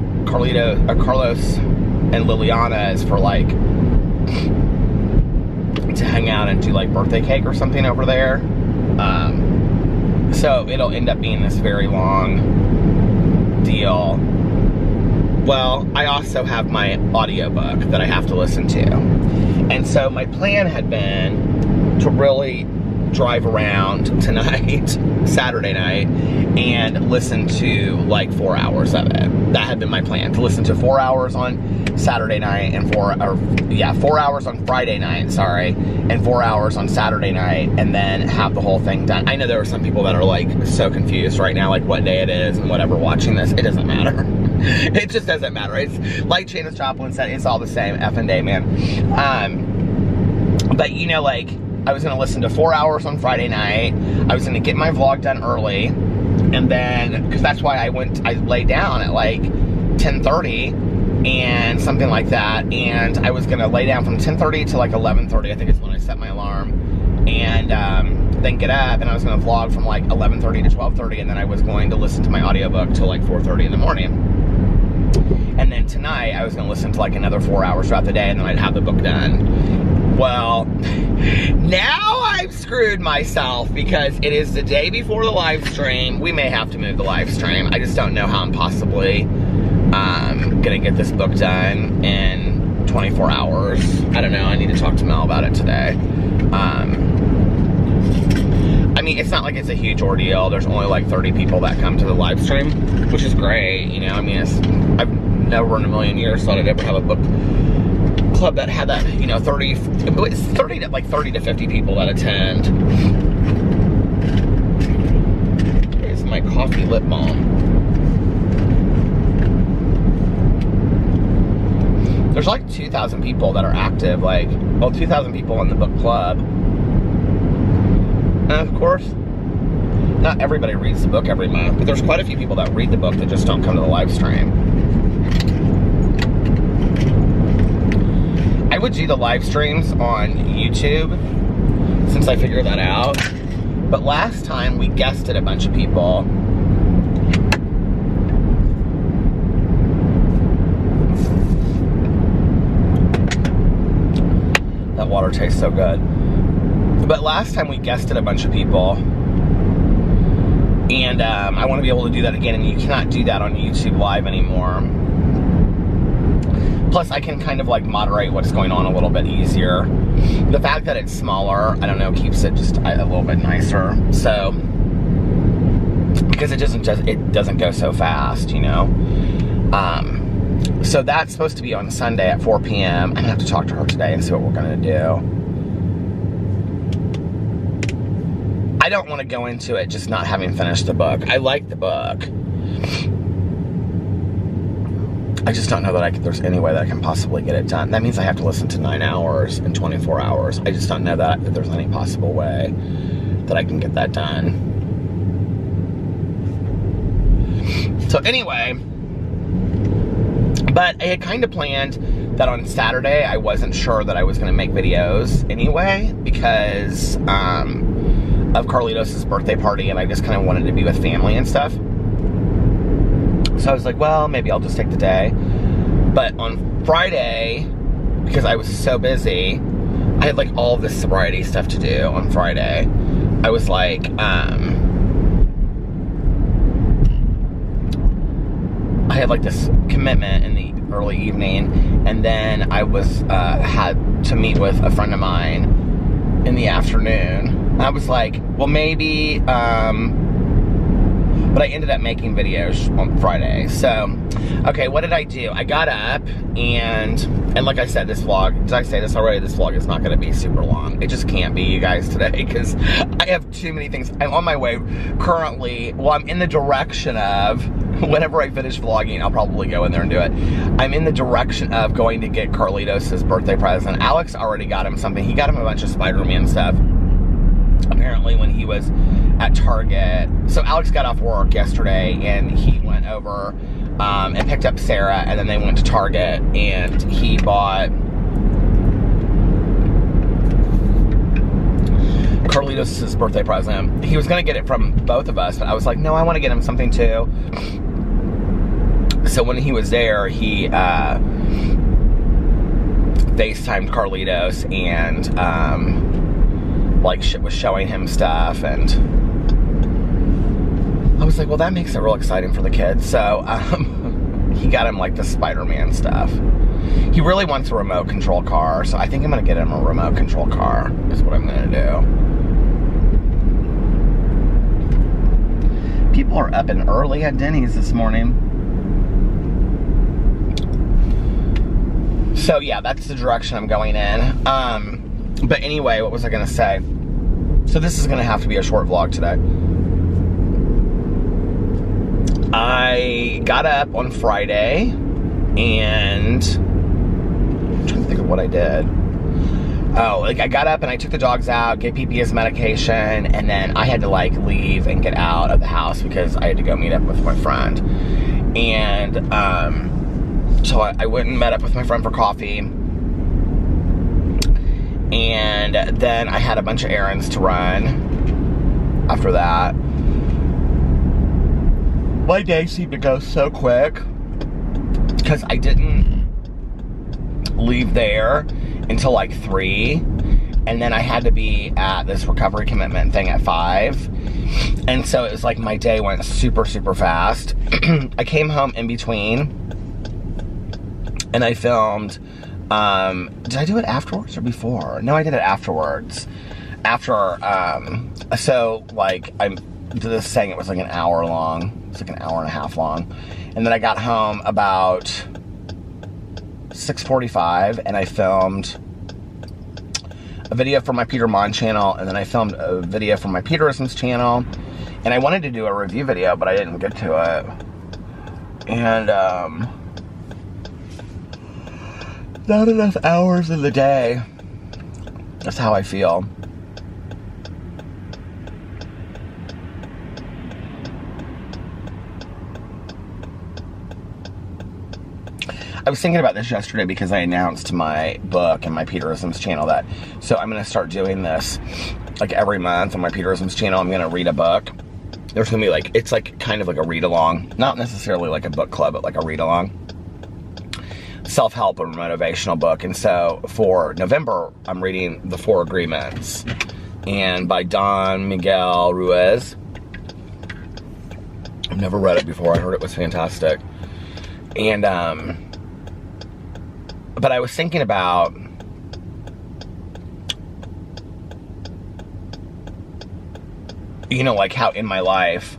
and Liliana's for like, to hang out and do like birthday cake or something over there. So it'll end up being this very long deal. Well, I also have my audiobook that I have to listen to. And so my plan had been to really drive around tonight, Saturday night, and listen to like 4 hours of it. That had been my plan, to listen to 4 hours on Saturday night and 4 hours on Friday night, sorry, and 4 hours on Saturday night, and then have the whole thing done. I know there are some people that are like so confused right now, like what day it is and whatever, watching this. It doesn't matter. It just doesn't matter. It's like Janis Joplin said, it's all the same effing day, man. But you know, like, I was gonna listen to 4 hours on Friday night. I was gonna get my vlog done early, and then, because that's why I laid down at like 10:30 and something like that, and I was gonna lay down from 10:30 to like 11:30, I think is when I set my alarm, and then get up, and I was gonna vlog from like 11:30 to 12:30, and then I was going to listen to my audiobook till like 4:30 in the morning. And then tonight, I was gonna listen to like another 4 hours throughout the day, and then I'd have the book done. Well, now I've screwed myself because it is the day before the live stream. We may have to move the live stream. I just don't know how I'm possibly gonna get this book done in 24 hours. I don't know. I need to talk to Mel about it today. I mean, it's not like it's a huge ordeal. There's only like 30 people that come to the live stream, which is great. You know, I mean, I've never in a million years thought I'd ever have a book club that had that, you know, 30 to 50 people that attend. Here's my coffee lip balm. There's like 2,000 people that are active, like, well, 2,000 people in the book club. And of course, not everybody reads the book every month, but there's quite a few people that read the book that just don't come to the live stream. I would do the live streams on YouTube since I figured that out. But last time we guested a bunch of people. That water tastes so good. But last time we guested a bunch of people. And I want to be able to do that again, and you cannot do that on YouTube Live anymore. Plus, I can kind of like moderate what's going on a little bit easier. The fact that it's smaller, I don't know, keeps it just a little bit nicer. So, because it doesn't go so fast, you know. So that's supposed to be on Sunday at 4 p.m. I'm gonna have to talk to her today and see what we're gonna do. I don't want to go into it just not having finished the book. I like the book. I just don't know that there's any way that I can possibly get it done. That means I have to listen to 9 hours in 24 hours. I just don't know that there's any possible way that I can get that done. So anyway, but I had kind of planned that on Saturday I wasn't sure that I was going to make videos anyway because of Carlitos' birthday party, and I just kind of wanted to be with family and stuff. So I was like, well, maybe I'll just take the day. But on Friday, because I was so busy, I had like all this sobriety stuff to do on Friday. I was like, I had like this commitment in the early evening, and then I was had to meet with a friend of mine in the afternoon. I was like, well, maybe, but I ended up making videos on Friday. So, okay, what did I do? I got up, and like I said, this vlog, did I say this already? This vlog is not going to be super long. It just can't be, you guys, today, because I have too many things. I'm on my way currently, well, I'm in the direction of, whenever I finish vlogging, I'll probably go in there and do it. I'm in the direction of going to get Carlitos' birthday present. Alex already got him something. He got him a bunch of Spider-Man stuff. Apparently when he was at Target. So Alex got off work yesterday and he went over and picked up Sarah, and then they went to Target and he bought Carlitos' birthday present. He was gonna get it from both of us, but I was like, no, I wanna get him something too. So when he was there, he FaceTimed Carlitos and like was showing him stuff, and I was like, well, that makes it real exciting for the kids. So he got him like the Spider-Man stuff. He really wants a remote control car, so I think I'm gonna get him a remote control car is what I'm gonna do. People are up and early at Denny's this morning. So yeah, that's the direction I'm going in. But anyway, what was I gonna say? So this is gonna have to be a short vlog today. I got up on Friday and I'm trying to think of what I did. Oh, like I got up and I took the dogs out, gave PP his medication, and then I had to like leave and get out of the house because I had to go meet up with my friend. And so I went and met up with my friend for coffee. And then I had a bunch of errands to run after that. My day seemed to go so quick because I didn't leave there until like 3, and then I had to be at this recovery commitment thing at 5, and so it was like my day went super, super fast. I came home in between and I filmed. Did I do it afterwards or before? No, I did it afterwards. After, so like I'm just saying it was like an hour long. It's like an hour and a half long. And then I got home about 6:45 and I filmed a video for my Peter Mon channel, and then I filmed a video for my Peterisms channel. And I wanted to do a review video, but I didn't get to it. And, not enough hours in the day. That's how I feel. I was thinking about this yesterday because I announced my book and my Peterisms channel that, so I'm going to start doing this like every month on my Peterisms channel. I'm going to read a book. There's going to be like, it's like kind of like a read along, not necessarily like a book club, but like a read along. Self-help or motivational book. And so for November, I'm reading The 4 Agreements, and by Don Miguel Ruiz. I've never read it before. I heard it was fantastic. And But I was thinking about, you know, like how in my life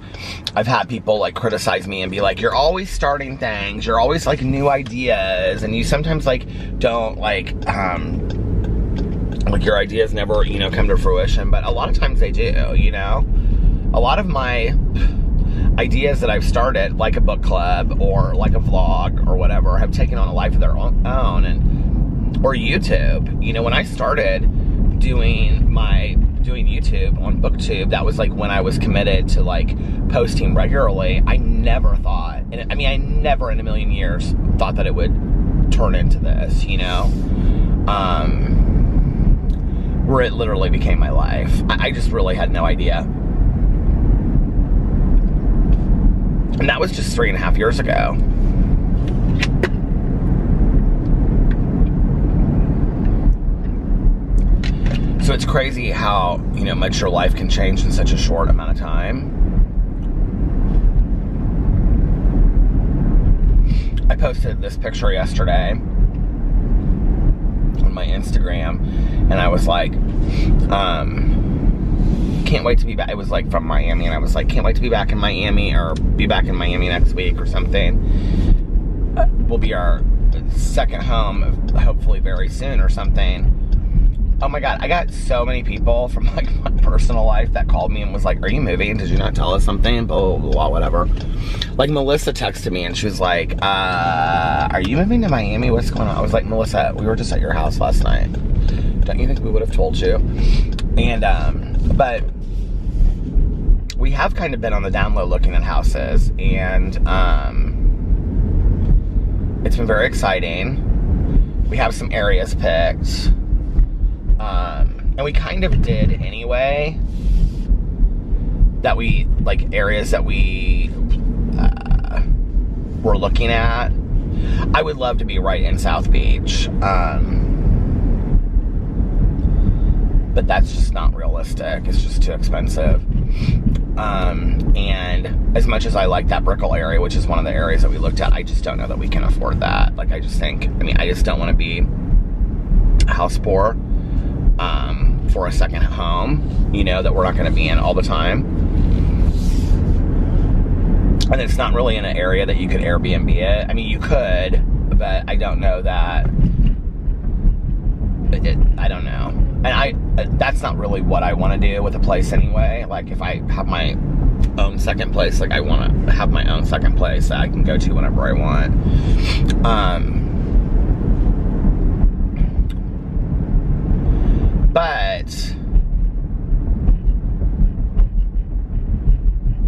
I've had people like criticize me and be like, you're always starting things, you're always like new ideas, and you sometimes like don't like your ideas never, you know, come to fruition. But a lot of times they do, you know. A lot of my ideas that I've started, like a book club or like a vlog or whatever, have taken on a life of their own, or YouTube. You know, when I started doing YouTube on BookTube, that was like when I was committed to like posting regularly. I never thought, and I mean, I never in a million years thought that it would turn into this, you know, where it literally became my life. I just really had no idea. And that was just 3.5 years ago. So it's crazy how, you know, much your life can change in such a short amount of time. I posted this picture yesterday on my Instagram, and I was like, can't wait to be back. It was like from Miami, and I was like, can't wait to be back in Miami, or be back in Miami next week or something. Will be our second home, hopefully very soon or something. Oh my God, I got so many people from like my personal life that called me and was like, are you moving? Did you not tell us something? Blah, blah, blah, whatever. Like Melissa texted me and she was like, are you moving to Miami? What's going on? I was like, Melissa, we were just at your house last night. Don't you think we would have told you? And, but we have kind of been on the down low looking at houses, and it's been very exciting. We have some areas picked. And we kind of did anyway, that we, like, areas that we were looking at. I would love to be right in South Beach, but that's just not realistic. It's just too expensive. And as much as I like that Brickell area, which is one of the areas that we looked at, I just don't know that we can afford that. Like, I just think, I mean, I just don't want to be house poor for a second home, you know, that we're not going to be in all the time. And it's not really in an area that you could Airbnb it. I mean, you could, but I don't know that. I don't know. And that's not really what I want to do with a place anyway. Like, if I have my own second place, like, I want to have my own second place that I can go to whenever I want. But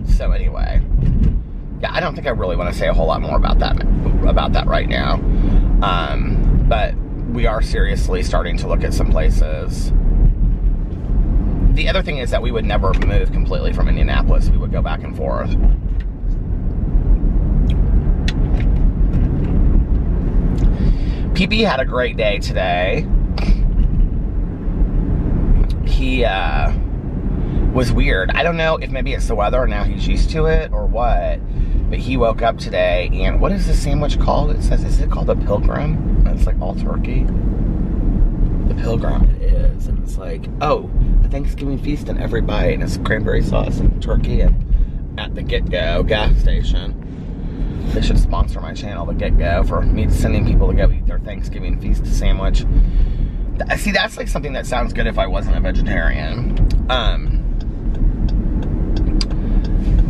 so anyway, yeah, I don't think I really want to say a whole lot more about that right now. But we are seriously starting to look at some places. The other thing is that we would never move completely from Indianapolis. We would go back and forth. PP had a great day today. He was weird. I don't know if maybe it's the weather and now he's used to it or what, but he woke up today, and what is this sandwich called? It says, is it called a Pilgrim? And it's like all turkey. The Pilgrim, it is. And it's like, oh, a Thanksgiving feast in every bite, and it's cranberry sauce and turkey, and at the Get-Go gas station. They should sponsor my channel, the Get-Go, for me sending people to go eat their Thanksgiving feast sandwich. See, that's like something that sounds good if I wasn't a vegetarian.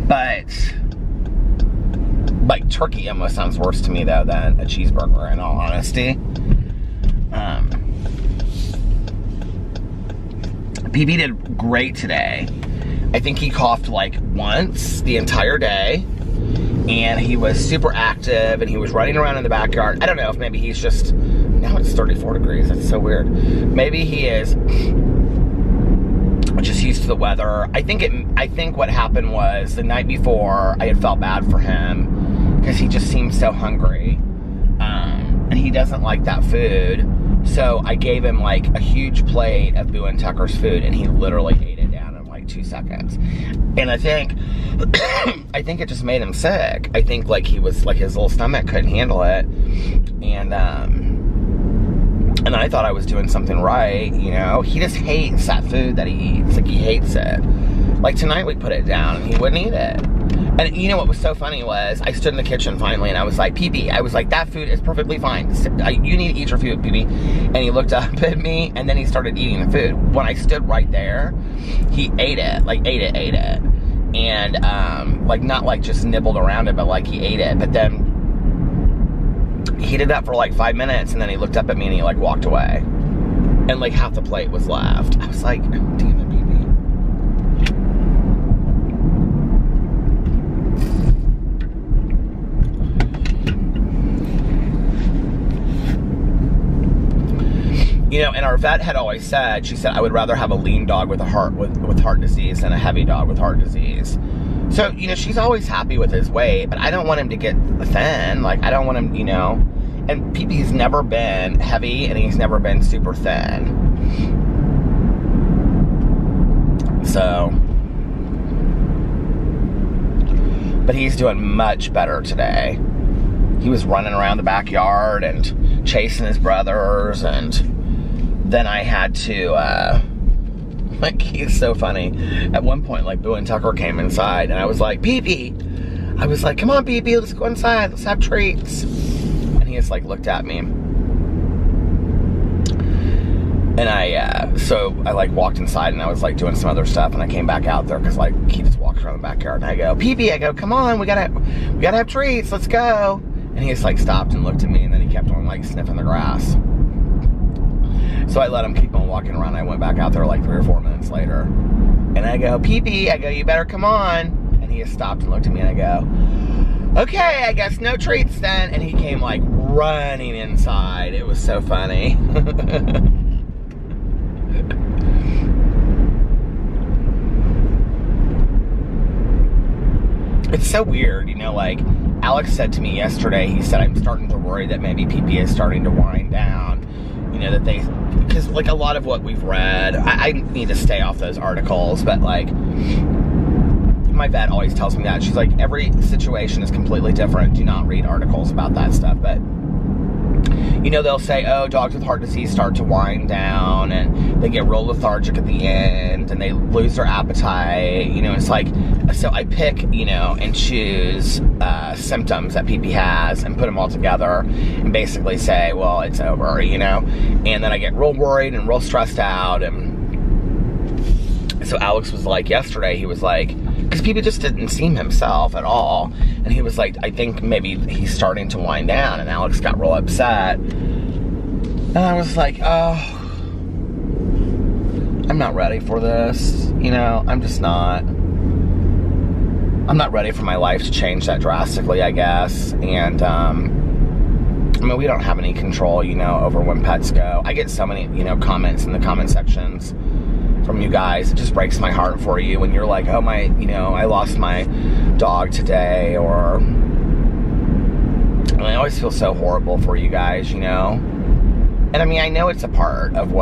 But like, turkey almost sounds worse to me though than a cheeseburger, in all honesty. PB did great today. I think he coughed like once the entire day, and he was super active, and he was running around in the backyard. I don't know if maybe he's just, now it's 34 degrees, that's so weird. Maybe he is just used to the weather. I think what happened was the night before I had felt bad for him because he just seemed so hungry, and he doesn't like that food. So I gave him like a huge plate of Boo and Tucker's food, and he literally ate it down in like 2 seconds. And I think it just made him sick. I think like he was like, his little stomach couldn't handle it, and And I thought I was doing something right, you know. He just hates that food that he eats. Like, he hates it. Like, tonight we put it down and he wouldn't eat it. And you know what was so funny was, I stood in the kitchen finally and I was like, Pee-Pee, I was like, that food is perfectly fine. You need to eat your food, Pee-Pee. And he looked up at me and then he started eating the food. When I stood right there, he ate it. Like, ate it. And, like, not like just nibbled around it, but like he ate it. But then he did that for like 5 minutes and then he looked up at me and he like walked away. And like half the plate was left. I was like, damn it, Pee-Pee. You know, and our vet had always said, she said, I would rather have a lean dog with a heart disease than a heavy dog with heart disease. So, you know, she's always happy with his weight, but I don't want him to get thin. Like, I don't want him, you know, and Pee-Pee's never been heavy and he's never been super thin. So, but he's doing much better today. He was running around the backyard and chasing his brothers, and then I had to, like, he's so funny. At one point, like, Boo and Tucker came inside, and I was like, Pee-Pee. I was like, come on, Pee-Pee, let's go inside. Let's have treats. And he just, like, looked at me. And so I, like, walked inside, and I was, like, doing some other stuff, and I came back out there, because, like, he just walked around the backyard, and I go, Pee-Pee, I go, come on, we gotta have treats, let's go. And he just, like, stopped and looked at me, and then he kept on, like, sniffing the grass. So I let him keep on walking around. I went back out there like 3 or 4 minutes later. And I go, Pee-Pee, I go, you better come on. And he just stopped and looked at me and I go, okay, I guess no treats then. And he came like running inside. It was so funny. It's so weird, you know, like Alex said to me yesterday, he said, I'm starting to worry that maybe Pee-Pee is starting to wind down. You know, that they, because like a lot of what we've read, I need to stay off those articles, but like, my vet always tells me that. She's like, every situation is completely different. Do not read articles about that stuff. But, you know, they'll say, oh, dogs with heart disease start to wind down and they get real lethargic at the end and they lose their appetite. You know, it's like, so I pick, you know, and choose symptoms that Pee-Pee has and put them all together and basically say, well, it's over, you know. And then I get real worried and real stressed out. And so Alex was like, yesterday, he was like, because Pee-Pee just didn't seem himself at all. And he was like, I think maybe he's starting to wind down. And Alex got real upset. And I was like, oh, I'm not ready for this. You know, I'm just not. I'm not ready for my life to change that drastically, I guess. And, I mean, we don't have any control, you know, over when pets go. I get so many, you know, comments in the comment sections from you guys. It just breaks my heart for you when you're like, oh, my, you know, I lost my dog today, or, and I always feel so horrible for you guys, you know. And I mean, I know it's a part of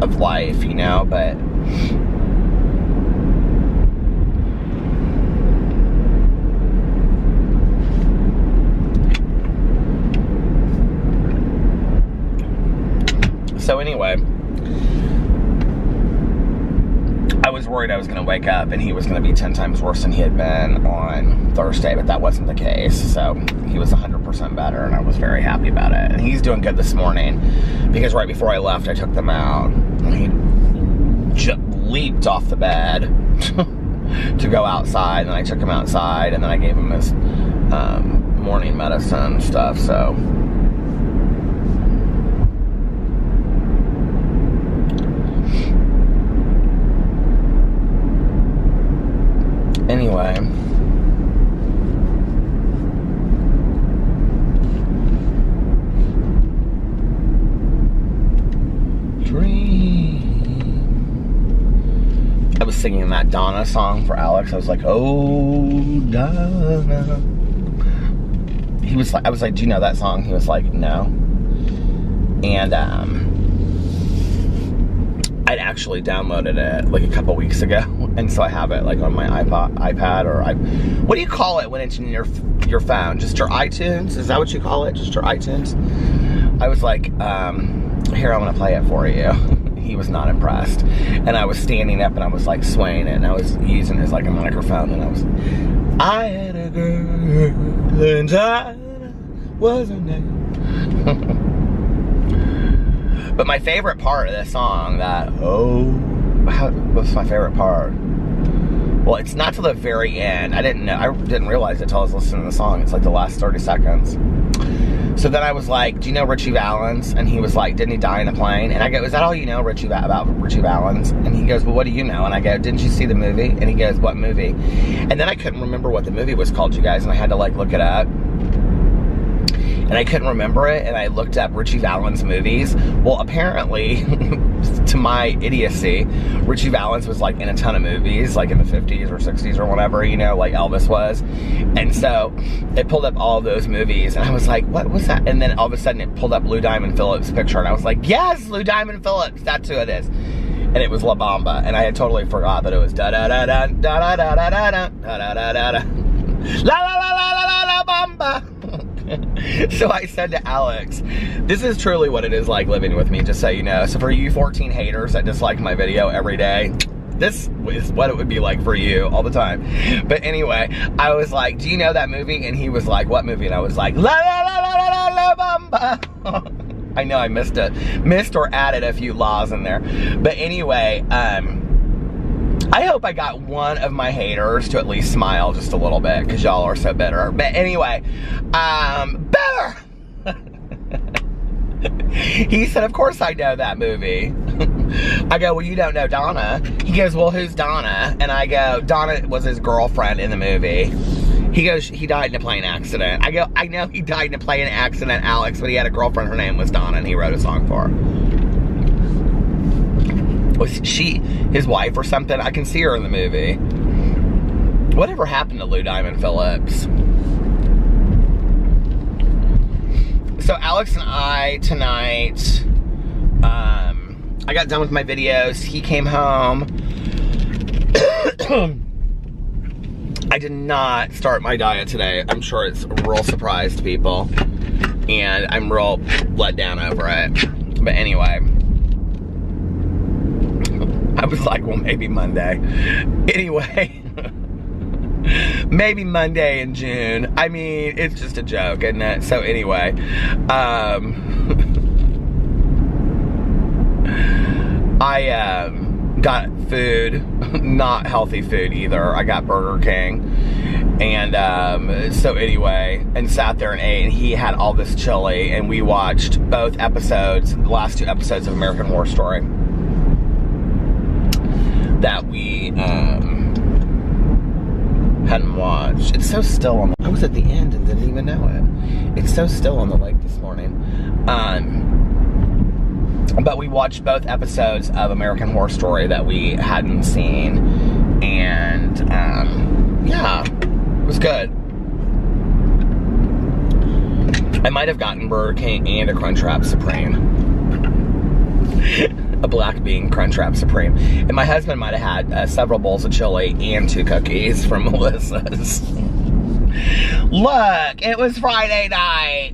of life, you know, but so anyway, I was worried I was going to wake up and he was going to be 10 times worse than he had been on Thursday, but that wasn't the case. So he was 100% better, and I was very happy about it. And he's doing good this morning, because right before I left, I took them out, and he just leaped off the bed to go outside, and I took him outside, and then I gave him his morning medicine and stuff, so. Anyway, I was singing that Donna song for Alex. I was like, oh, Donna. He was like, I was like, do you know that song? He was like, no. And I'd actually downloaded it like a couple weeks ago, and so I have it like on my iPad, or what do you call it when it's in your phone? Just your iTunes? Is that what you call it? Just your iTunes? I was like, here, I'm gonna play it for you. He was not impressed. And I was standing up and I was like swaying it and I was using it as like a microphone and I had a girl and I wasn't there. But my favorite part of this song, what's my favorite part? Well, it's not till the very end. I didn't realize it till I was listening to the song. It's like the last 30 seconds. So then I was like, do you know Richie Valens? And he was like, didn't he die in a plane? And I go, is that all you know, about Richie Valens? And he goes, well, what do you know? And I go, didn't you see the movie? And he goes, what movie? And then I couldn't remember what the movie was called, you guys, and I had to like look it up. And I couldn't remember it, and I looked up Richie Valens movies. Well, apparently, to my idiocy, Richie Valens was like in a ton of movies, like in the 50s or 60s or whatever, you know, like Elvis was. And so it pulled up all of those movies, and I was like, what was that? And then all of a sudden it pulled up Lou Diamond Phillips' picture, and I was like, yes, Lou Diamond Phillips, that's who it is. And it was La Bamba, and I had totally forgot that it was da-da-da-da, da-da-da-da-da, da-da-da-da-da, la-la-la-la-la-la Bamba. So I said to Alex, this is truly what it is like living with me, just so you know. So for you 14 haters that dislike my video every day, this is what it would be like for you all the time. But anyway, I was like, do you know that movie? And he was like, what movie? And I was like, la la la la la la Bamba. I know I missed or added a few laws in there. But anyway, I hope I got one of my haters to at least smile just a little bit, because y'all are so bitter. But anyway, better! He said, of course I know that movie. I go, well, you don't know Donna. He goes, well, who's Donna? And I go, Donna was his girlfriend in the movie. He goes, he died in a plane accident. I go, I know he died in a plane accident, Alex, but he had a girlfriend, her name was Donna, and he wrote a song for her. Was she his wife or something? I can see her in the movie. Whatever happened to Lou Diamond Phillips? So Alex and I tonight, I got done with my videos. He came home. I did not start my diet today. I'm sure it's a real surprise to people. And I'm real let down over it. But anyway. I was like, well, maybe Monday. Anyway, maybe Monday in June. I mean, it's just a joke, isn't it? So anyway, I got food, not healthy food either. I got Burger King. And so anyway, and sat there and ate, and he had all this chili, and we watched both episodes, the last 2 episodes of American Horror Story. That we hadn't watched. It's so still on the, I was at the end and didn't even know it. It's so still on the lake this morning. But we watched both episodes of American Horror Story that we hadn't seen. And yeah, it was good. I might have gotten Burger King and a Crunchwrap Supreme. A black bean Crunchwrap Supreme. And my husband might have had several bowls of chili and 2 cookies from Melissa's. Look, it was Friday night.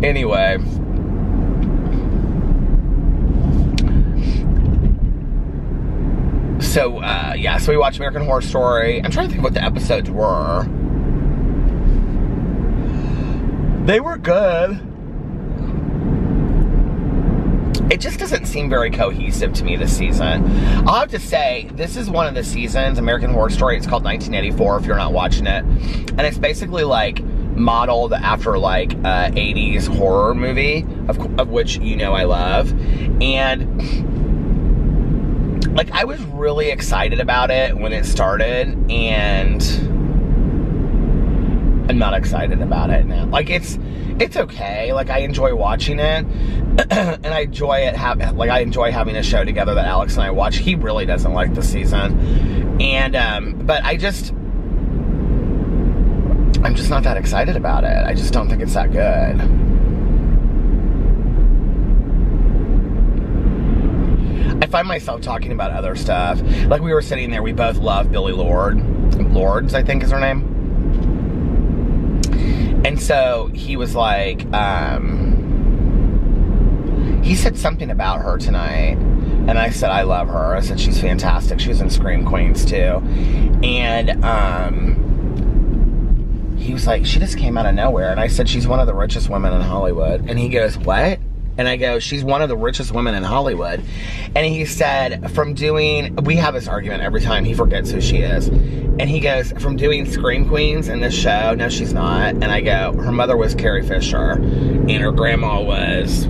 Anyway. So, yeah, so we watched American Horror Story. I'm trying to think what the episodes were. They were good. It just doesn't seem very cohesive to me this season. I'll have to say, this is one of the seasons, American Horror Story. It's called 1984 if you're not watching it. And it's basically like modeled after like 80s horror movie, of which you know I love. And like I was really excited about it when it started, and I'm not excited about it now. Like it's okay. Like I enjoy watching it, and I enjoy it. I enjoy having a show together that Alex and I watch. He really doesn't like the season, and but I'm just not that excited about it. I just don't think it's that good. I find myself talking about other stuff. Like we were sitting there, we both love Billy Lords, I think is her name. And so he was like, he said something about her tonight. And I said, I love her. I said, she's fantastic. She was in Scream Queens too. And he was like, she just came out of nowhere. And I said, she's one of the richest women in Hollywood. And he goes, what? And I go, she's one of the richest women in Hollywood. And he said, we have this argument every time, he forgets who she is. And he goes, from doing Scream Queens in this show, no, she's not. And I go, her mother was Carrie Fisher, and her grandma was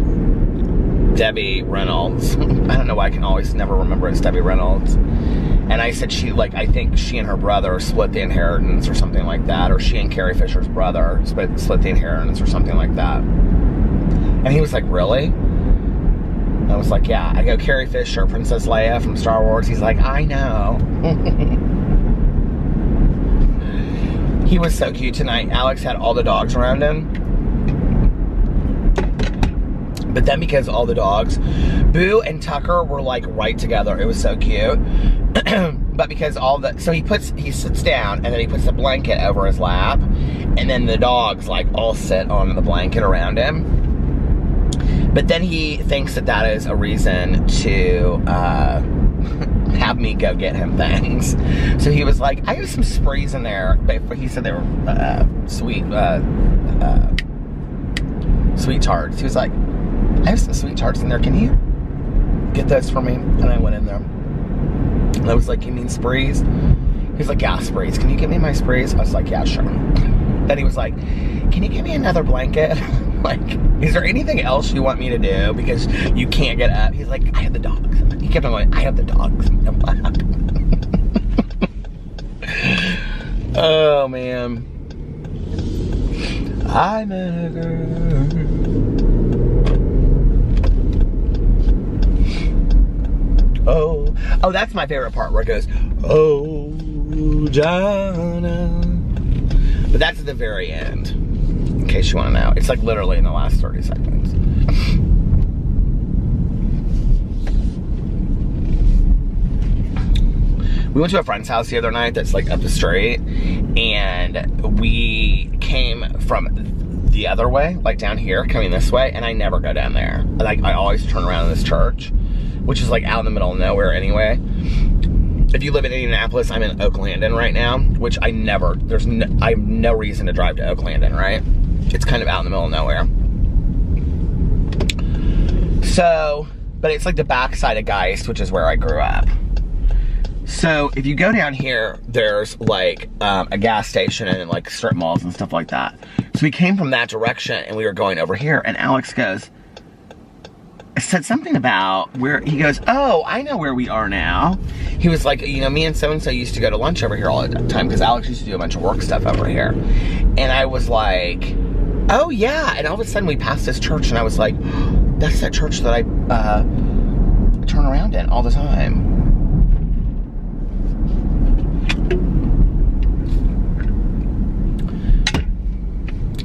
Debbie Reynolds. I don't know why I can always never remember it's Debbie Reynolds. And I said, I think she and her brother split the inheritance or something like that. Or she and Carrie Fisher's brother split the inheritance or something like that. And he was like, really? I was like, yeah. I go, Carrie Fisher, Princess Leia from Star Wars. He's like, I know. He was so cute tonight. Alex had all the dogs around him. But then because all the dogs, Boo and Tucker were like right together. It was so cute. But because so he sits down and then he puts the blanket over his lap. And then the dogs like all sit on the blanket around him. But then he thinks that is a reason to have me go get him things. So he was like, I have some sprees in there. But he said they were sweet tarts. He was like, I have some sweet tarts in there. Can you get those for me? And I went in there. And I was like, you mean sprees? He was like, yeah, sprees. Can you give me my sprees? I was like, yeah, sure. Then he was like, can you give me another blanket? Like, is there anything else you want me to do? Because you can't get up. He's like, I have the dogs. He kept on going, I have the dogs. Oh, man. I met a girl. Oh, that's my favorite part where it goes, oh, Jana. But that's at the very end, in case you want to know. It's like literally in the last 30 seconds. We went to a friend's house the other night that's like up the street, and we came from the other way, like down here, coming this way, and I never go down there. Like, I always turn around in this church, which is like out in the middle of nowhere anyway. If you live in Indianapolis, I'm in Oak Landon right now, which I have no reason to drive to Oak Landon, right? It's kind of out in the middle of nowhere. So, but it's like the backside of Geist, which is where I grew up. So if you go down here, there's like a gas station and like strip malls and stuff like that. So we came from that direction and we were going over here, and Alex said something about where, he goes, oh, I know where we are now. He was like, you know, me and so-and-so used to go to lunch over here all the time because Alex used to do a bunch of work stuff over here. And I was like, oh yeah. And all of a sudden we passed this church and I was like, that's that church that I turn around in all the time.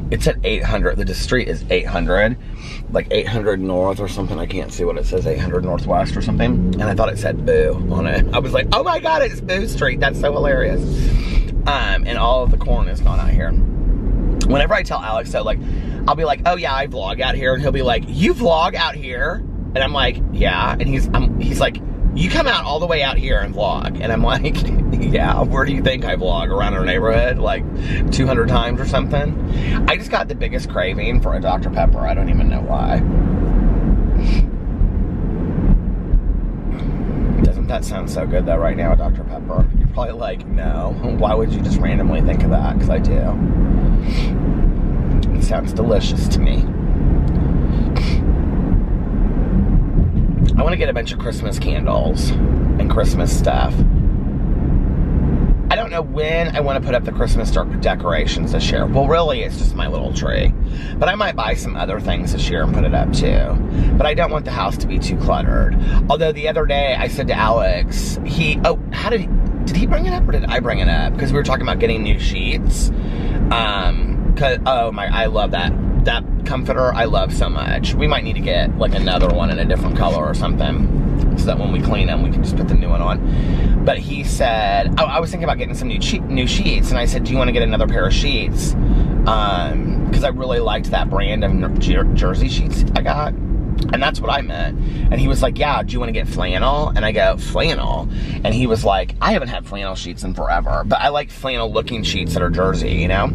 It's at 800. The street is 800. Like 800 North or something. I can't see what it says. 800 Northwest or something. And I thought it said Boo on it. I was like, oh my God, it's Boo Street. That's so hilarious. And all of the corn is gone out here. Whenever I tell Alex though, like, I'll be like, oh yeah, I vlog out here. And he'll be like, you vlog out here? And I'm like, yeah. And he's like, you come out all the way out here and vlog. And I'm like, yeah, where do you think I vlog? Around our neighborhood? Like 200 times or something? I just got the biggest craving for a Dr. Pepper. I don't even know why. Doesn't that sound so good though right now, a Dr. Pepper? You're probably like, no. Why would you just randomly think of that? Because I do. It sounds delicious to me. I want to get a bunch of Christmas candles and Christmas stuff. I don't know when I want to put up the Christmas decorations this year. Well, really, it's just my little tree. But I might buy some other things this year and put it up too. But I don't want the house to be too cluttered. Although the other day I said to Alex, did he bring it up or did I bring it up? Because we were talking about getting new sheets. I love that comforter. I love so much. We might need to get like another one in a different color or something, so that when we clean them, we can just put the new one on. But he said, I was thinking about getting some new sheets, and I said, do you want to get another pair of sheets? Because I really liked that brand of jersey sheets I got. And that's what I meant. And he was like, yeah, do you want to get flannel? And I go, flannel? And he was like, I haven't had flannel sheets in forever, but I like flannel looking sheets that are jersey, you know?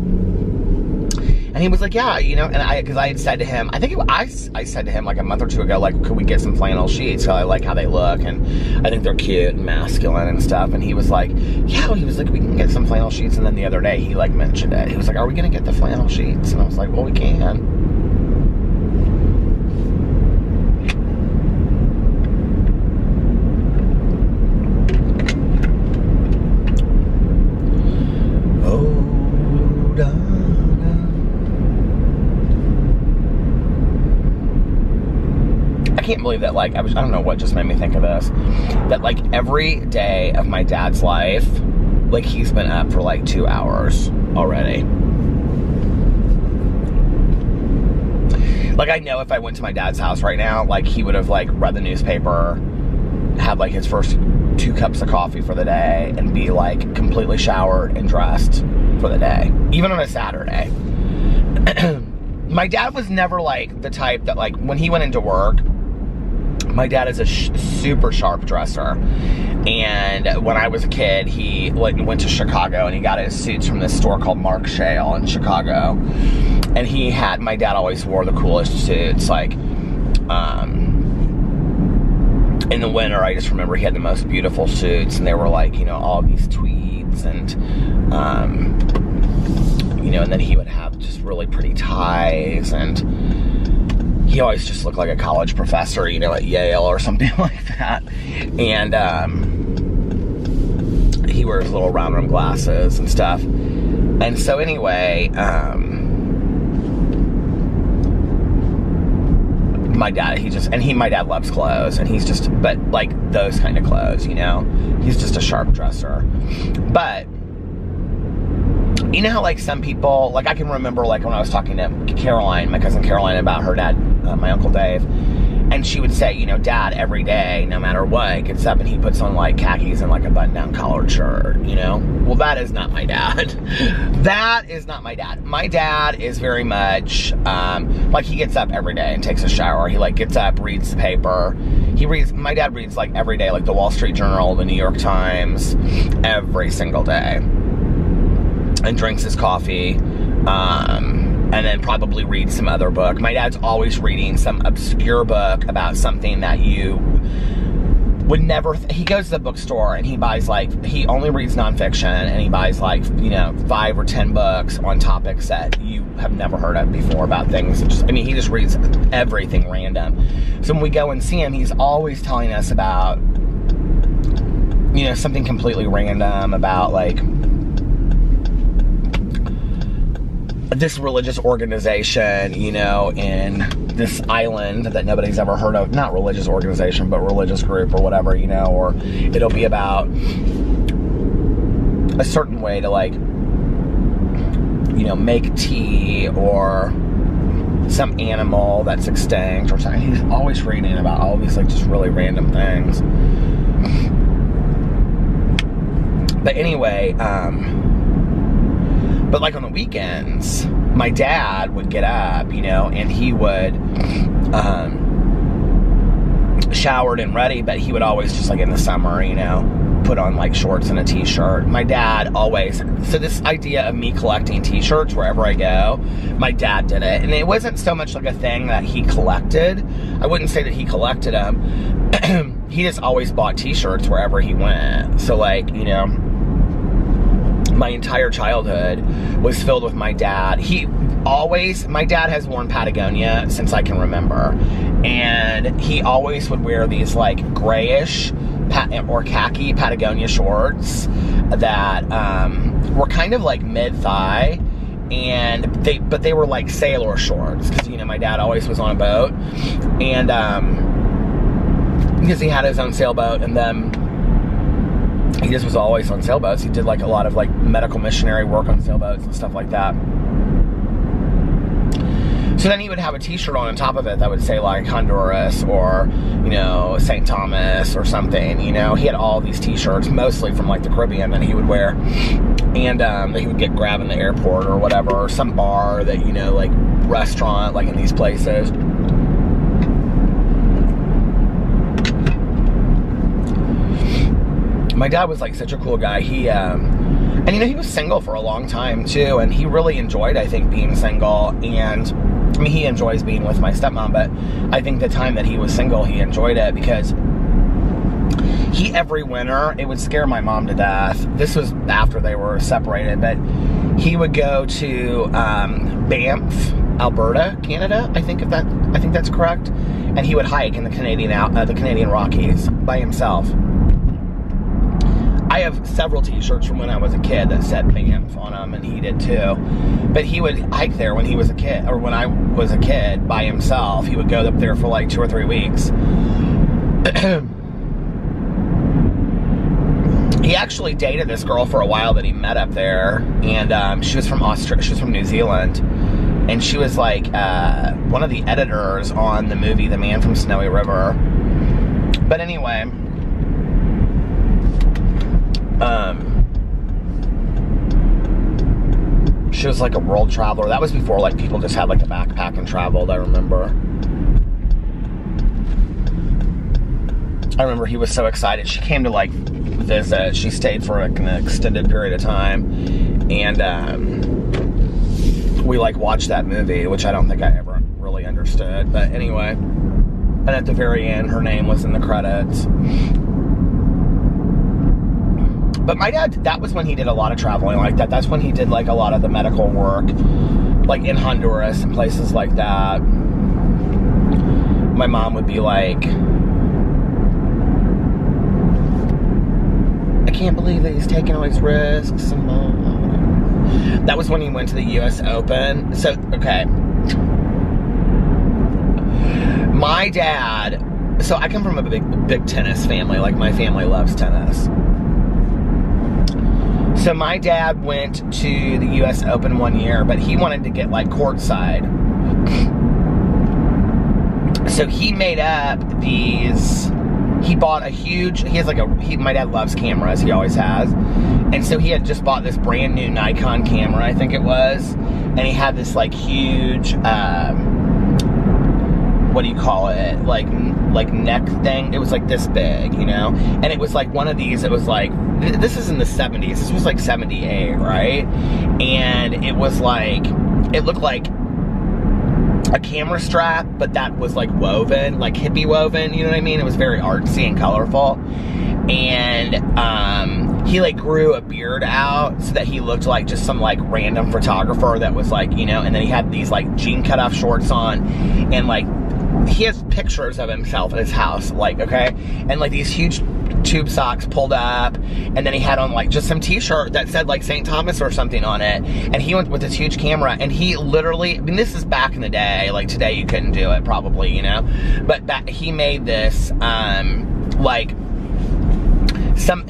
And he was like, yeah, you know, and because I had said to him, I said to him like a month or two ago, like, could we get some flannel sheets? So I like how they look, and I think they're cute and masculine and stuff. And he was like, yeah, he was like, we can get some flannel sheets. And then the other day he like mentioned it. He was like, are we going to get the flannel sheets? And I was like, well, we can. I can't believe that, like, I don't know what just made me think of this, that, like, every day of my dad's life, like, he's been up for, like, 2 hours already. Like, I know if I went to my dad's house right now, like, he would have, like, read the newspaper, had, like, his first 2 cups of coffee for the day, and be, like, completely showered and dressed for the day. Even on a Saturday. My dad was never, like, the type that, like, when he went into work, my dad is a super sharp dresser, and when I was a kid, he like went to Chicago and he got his suits from this store called Mark Shale in Chicago, and my dad always wore the coolest suits. Like, in the winter, I just remember he had the most beautiful suits, and they were like, you know, all these tweeds, and you know, and then he would have just really pretty ties, and he always just looked like a college professor, you know, at Yale or something like that. And he wears little round rim glasses and stuff. And so anyway, my dad loves clothes, and he's just, but like those kind of clothes, you know, he's just a sharp dresser. But you know how, like, some people, like, I can remember, like, when I was talking to Caroline, my cousin Caroline, about her dad, my Uncle Dave, and she would say, you know, Dad, every day, no matter what, gets up and he puts on, like, khakis and, like, a button-down collared shirt, you know? Well, that is not my dad. That is not my dad. My dad is very much, like, he gets up every day and takes a shower. He, like, gets up, reads the paper. My dad reads, like, every day, like, the Wall Street Journal, the New York Times, every single day. And drinks his coffee, and then probably reads some other book. My dad's always reading some obscure book about something that you would never, he goes to the bookstore and he buys, like, he only reads nonfiction, and he buys, like, you know, 5 or 10 books on topics that you have never heard of before about things. He just reads everything random. So when we go and see him, he's always telling us about, you know, something completely random about, like, this religious organization, you know, in this island that nobody's ever heard of. Not religious organization, but religious group or whatever, you know, or it'll be about a certain way to, like, you know, make tea, or some animal that's extinct or something. He's always reading about all these, like, just really random things. But anyway, but, like, on the weekends, my dad would get up, you know, and he would, showered and ready, but he would always just, like, in the summer, you know, put on, like, shorts and a t-shirt. My dad always, so this idea of me collecting t-shirts wherever I go, my dad did it. And it wasn't so much like a thing that he collected. I wouldn't say that he collected them. He just always bought t-shirts wherever he went. So, like, you know, my entire childhood was filled with my dad. My dad has worn Patagonia since I can remember. And he always would wear these, like, grayish or khaki Patagonia shorts that were kind of like mid-thigh, but they were like sailor shorts, because, you know, my dad always was on a boat, and because he had his own sailboat, and then he just was always on sailboats. He did, like, a lot of, like, medical missionary work on sailboats and stuff like that. So then he would have a t-shirt on top of it that would say like Honduras or, you know, St. Thomas or something, you know. He had all these t-shirts, mostly from like the Caribbean, that he would wear. And that he would get grabbed in the airport or whatever, or some bar that, you know, like restaurant, like in these places. My dad was like such a cool guy. He, and you know, he was single for a long time too, and he really enjoyed, I think, being single. And I mean, he enjoys being with my stepmom, but I think the time that he was single, he enjoyed it because he, every winter, it would scare my mom to death. This was after they were separated, but he would go to Banff, Alberta, Canada. I think that's correct. And he would hike in the Canadian Rockies by himself. I have several t-shirts from when I was a kid that said Banff on them, and he did too. But he would hike there when he was a kid, or when I was a kid, by himself. He would go up there for like 2 or 3 weeks. He actually dated this girl for a while that he met up there, and she was from Australia. She was from New Zealand, and she was like one of the editors on the movie The Man from Snowy River. But anyway, she was like a world traveler. That was before like people just had like a backpack and traveled, I remember. He was so excited. She came to like visit. She stayed for like an extended period of time, and we like watched that movie, which I don't think I ever really understood. But anyway, and at the very end, her name was in the credits. But my dad, that was when he did a lot of traveling like that. That's when he did like a lot of the medical work, like in Honduras and places like that. My mom would be like, I can't believe that he's taking all these risks. That was when he went to the US Open. So, okay. My dad, so I come from a big tennis family. Like, my family loves tennis. So my dad went to the US Open one year, but he wanted to get like courtside. So he made up these, he bought a huge, my dad loves cameras, he always has. And so he had just bought this brand new Nikon camera, I think it was. And he had this like huge, what do you call it? Like neck thing. It was like this big, you know? And it was like one of these, it was like, this is in the 70s. This was like 78, right? And it was like, it looked like a camera strap, but that was like woven, like hippie woven, you know what I mean? It was very artsy and colorful. And he like grew a beard out so that he looked like just some like random photographer that was like, you know, and then he had these like jean cutoff shorts on, and like he has pictures of himself at his house, like, okay, and like these huge tube socks pulled up, and then he had on like just some t-shirt that said like St. Thomas or something on it, and he went with this huge camera, and he literally, I mean, this is back in the day, like today you couldn't do it probably, you know, but that he made this like some,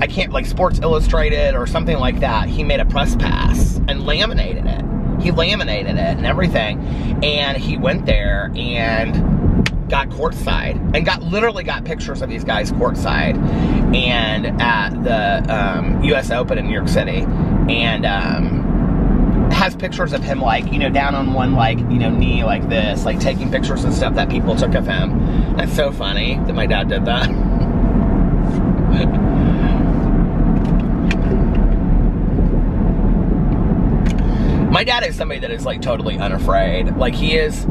I can't, like Sports Illustrated or something like that. He made a press pass and laminated it. He laminated it and everything, and he went there and got courtside, and literally got pictures of these guys courtside, and at the US Open in New York City, and has pictures of him like, you know, down on one like, you know, knee like this, like taking pictures and stuff that people took of him. That's so funny that my dad did that. My dad is somebody that is like totally unafraid. Like he is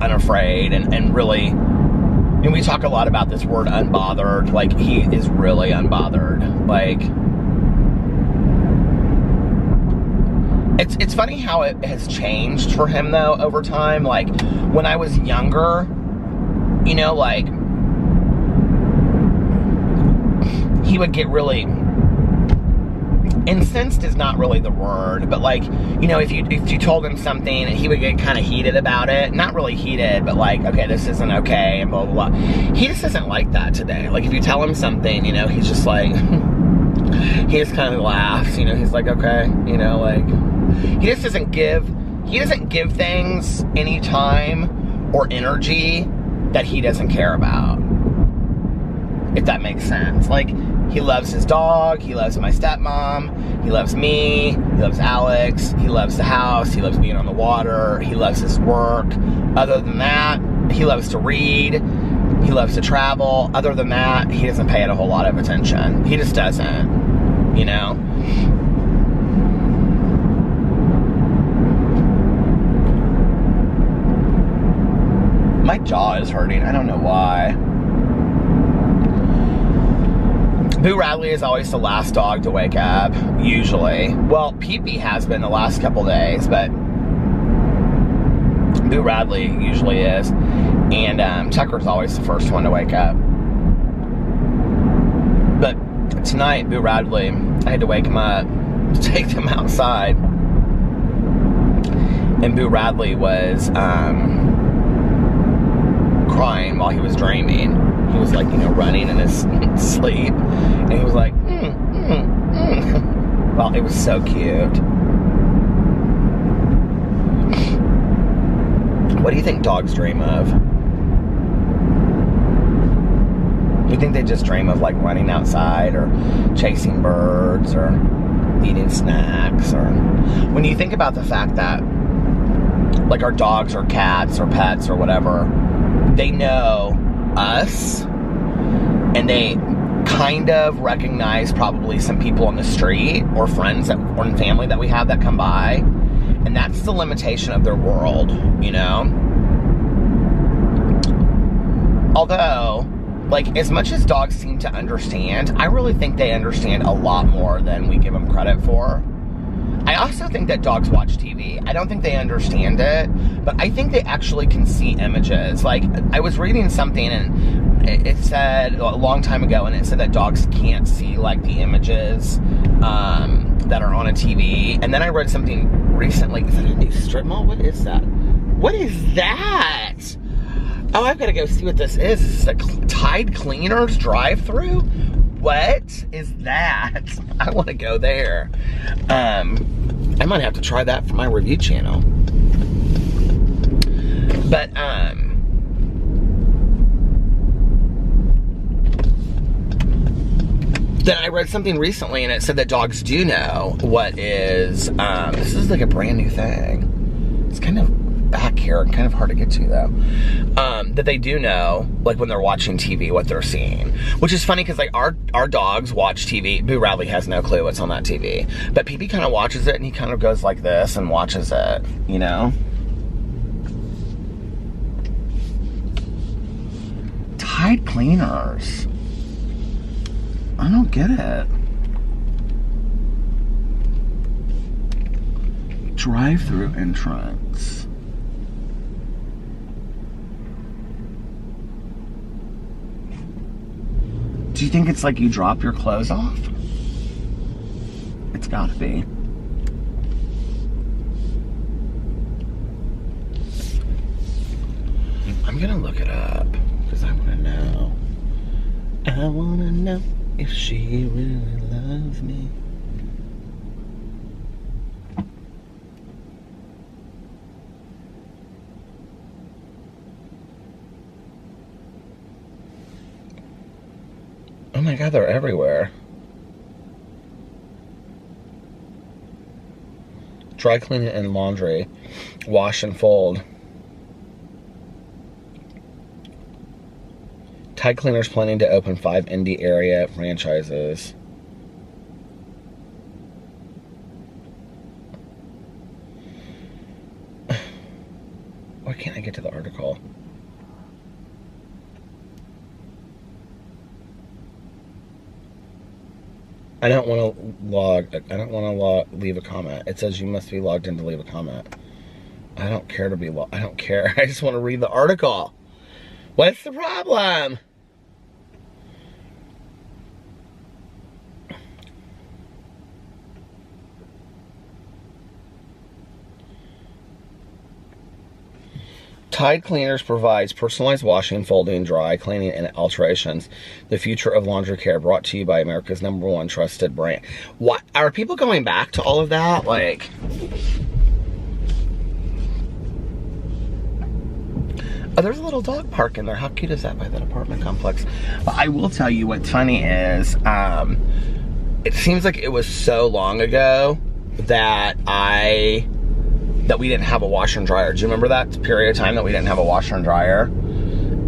unafraid, and really, and we talk a lot about this word unbothered. Like he is really unbothered. Like it's funny how it has changed for him though over time. Like when I was younger, you know, like he would get really incensed is not really the word, but like, you know, if you told him something, he would get kind of heated about it. Not really heated, but like, okay, this isn't okay, and blah, blah, blah. He just isn't like that today. Like, if you tell him something, you know, he's just like, he just kind of laughs, you know, he's like, okay, you know, like, he just doesn't give things any time or energy that he doesn't care about, if that makes sense. Like, he loves his dog, he loves my stepmom, he loves me, he loves Alex, he loves the house, he loves being on the water, he loves his work. Other than that, he loves to read, he loves to travel. Other than that, he doesn't pay it a whole lot of attention. He just doesn't, you know? My jaw is hurting, I don't know why. Boo Radley is always the last dog to wake up, usually. Well, Pee-Pee has been the last couple days, but Boo Radley usually is. And Tucker's always the first one to wake up. But tonight, Boo Radley, I had to wake him up to take him outside. And Boo Radley was crying while he was dreaming. He was like, you know, running in his sleep. And he was like, Well, it was so cute. What do you think dogs dream of? Do you think they just dream of like running outside or chasing birds or eating snacks? Or when you think about the fact that like our dogs or cats or pets or whatever, they know us and they kind of recognize probably some people on the street or friends that, or family that we have that come by, and that's the limitation of their world, you know? Although, like, as much as dogs seem to understand, I really think they understand a lot more than we give them credit for. I also think that dogs watch TV. I don't think they understand it, but I think they actually can see images. Like, I was reading something and it said a long time ago, and it said that dogs can't see like the images that are on a TV. And then I read something recently. Is that a new strip mall? What is that? What is that? Oh, I've got to go see what this is. This is a Tide Cleaners drive-through? What is that? I want to go there. I might have to try that for my review channel. But, then I read something recently and it said that dogs do know what is, this is like a brand new thing. It's kind of back here and kind of hard to get to though. That they do know, like when they're watching TV, what they're seeing. Which is funny because like our dogs watch TV. Boo Radley has no clue what's on that TV. But Pee-Pee kind of watches it and he kind of goes like this and watches it, you know? Tide Cleaners. I don't get it. Drive-through entrance. Do you think it's like you drop your clothes off? It's gotta be. I'm gonna look it up because I wanna know. I wanna know if she really loves me. Oh my God, they're everywhere. Dry cleaning and laundry. Wash and fold. Tide Cleaners planning to open 5 indie area franchises. Why can't I get to the article? I don't want to leave a comment. It says you must be logged in to leave a comment. I don't care to be I don't care. I just want to read the article. What's the problem? Tide Cleaners provides personalized washing, folding, dry, cleaning, and alterations. The future of laundry care, brought to you by America's #1 trusted brand. What are people going back to all of that? Like, oh, there's a little dog park in there. How cute is that by that apartment complex? But I will tell you what's funny is, it seems like it was so long ago that we didn't have a washer and dryer. Do you remember that period of time that we didn't have a washer and dryer?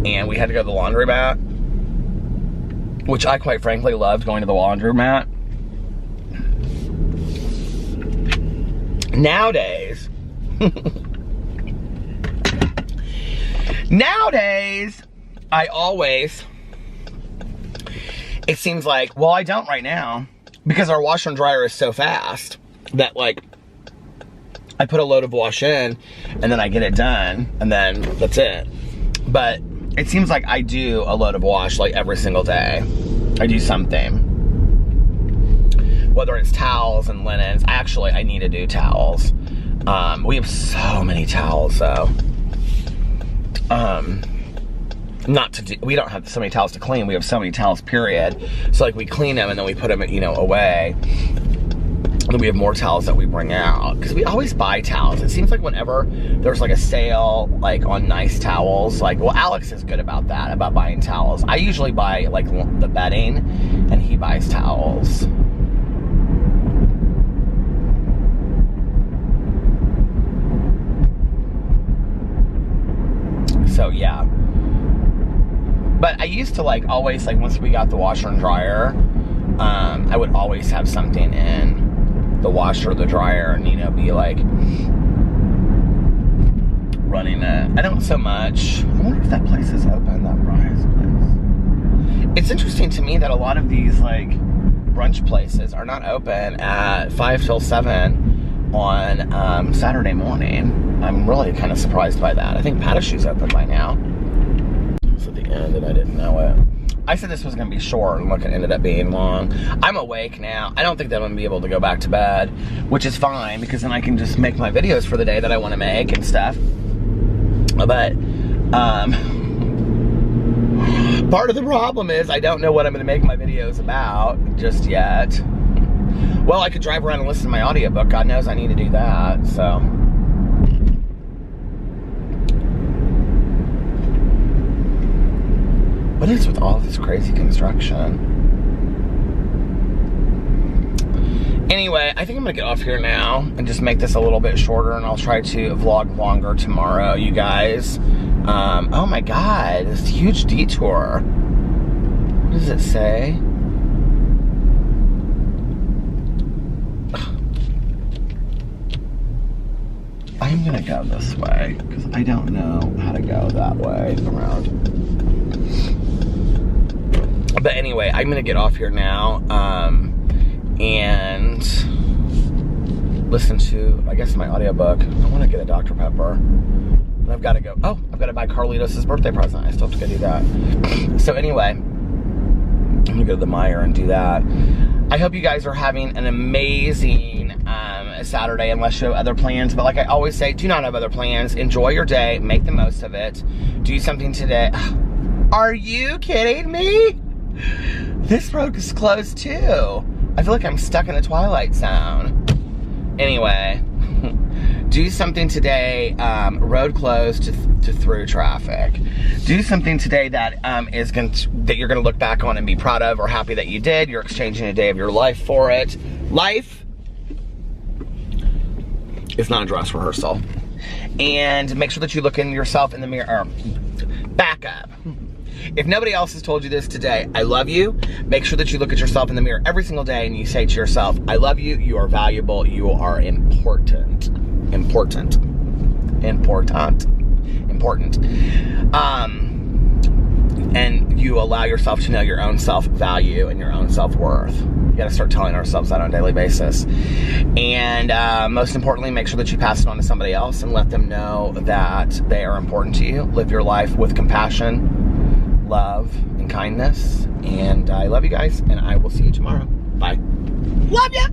And we had to go to the laundromat, which I quite frankly loved going to the laundromat. Nowadays, it seems like, well, I don't right now, because our washer and dryer is so fast that, like, I put a load of wash in, and then I get it done, and then that's it. But it seems like I do a load of wash, like, every single day. I do something. Whether it's towels and linens. Actually, I need to do towels. We have so many towels, though. We don't have so many towels to clean. We have so many towels, period. So, like, we clean them, and then we put them, you know, away. And then we have more towels that we bring out, because we always buy towels. It seems like whenever there's like a sale, like on nice towels, like, well, Alex is good about that, about buying towels. I usually buy like the bedding, and he buys towels. So yeah. But I used to, like, always, like, once we got the washer and dryer, I would always have something in the washer or the dryer, and, you know, be like running it. I don't so much. I wonder if that place is open, that Rise place. It's interesting to me that a lot of these, like, brunch places are not open at 5 till 7 on Saturday morning. I'm really kind of surprised by that. I think Patachou's open by now. It's at the end and I didn't know it. I said this was going to be short, and look, it ended up being long. I'm awake now. I don't think that I'm going to be able to go back to bed, which is fine, because then I can just make my videos for the day that I want to make and stuff. But, part of the problem is I don't know what I'm going to make my videos about just yet. Well, I could drive around and listen to my audiobook. God knows I need to do that, so. What is with all this crazy construction? Anyway, I think I'm gonna get off here now and just make this a little bit shorter, and I'll try to vlog longer tomorrow, you guys. Oh my God, this huge detour. What does it say? I'm gonna go this way, because I don't know how to go that way around. But anyway, I'm gonna get off here now, and listen to, I guess, my audiobook. I wanna get a Dr. Pepper. And I've gotta go, oh, I've gotta buy Carlitos' birthday present. I still have to go do that. So anyway, I'm gonna go to the Meijer and do that. I hope you guys are having an amazing Saturday, unless you have other plans. But like I always say, do not have other plans. Enjoy your day, make the most of it. Do something today. Are you kidding me? This road is closed too. I feel like I'm stuck in a Twilight Zone. Anyway, do something today, road closed to through traffic. Do something today that that you're gonna look back on and be proud of, or happy that you did. You're exchanging a day of your life for it. Life is not a dress rehearsal. And make sure that you look in yourself in the mirror. Back up. If nobody else has told you this today, I love you. Make sure that you look at yourself in the mirror every single day and you say to yourself, I love you, you are valuable, you are important. Important. And you allow yourself to know your own self-value and your own self-worth. You gotta start telling ourselves that on a daily basis. And most importantly, make sure that you pass it on to somebody else and let them know that they are important to you. Live your life with compassion, love, and kindness. And I love you guys, and I will see you tomorrow. Bye. Love ya!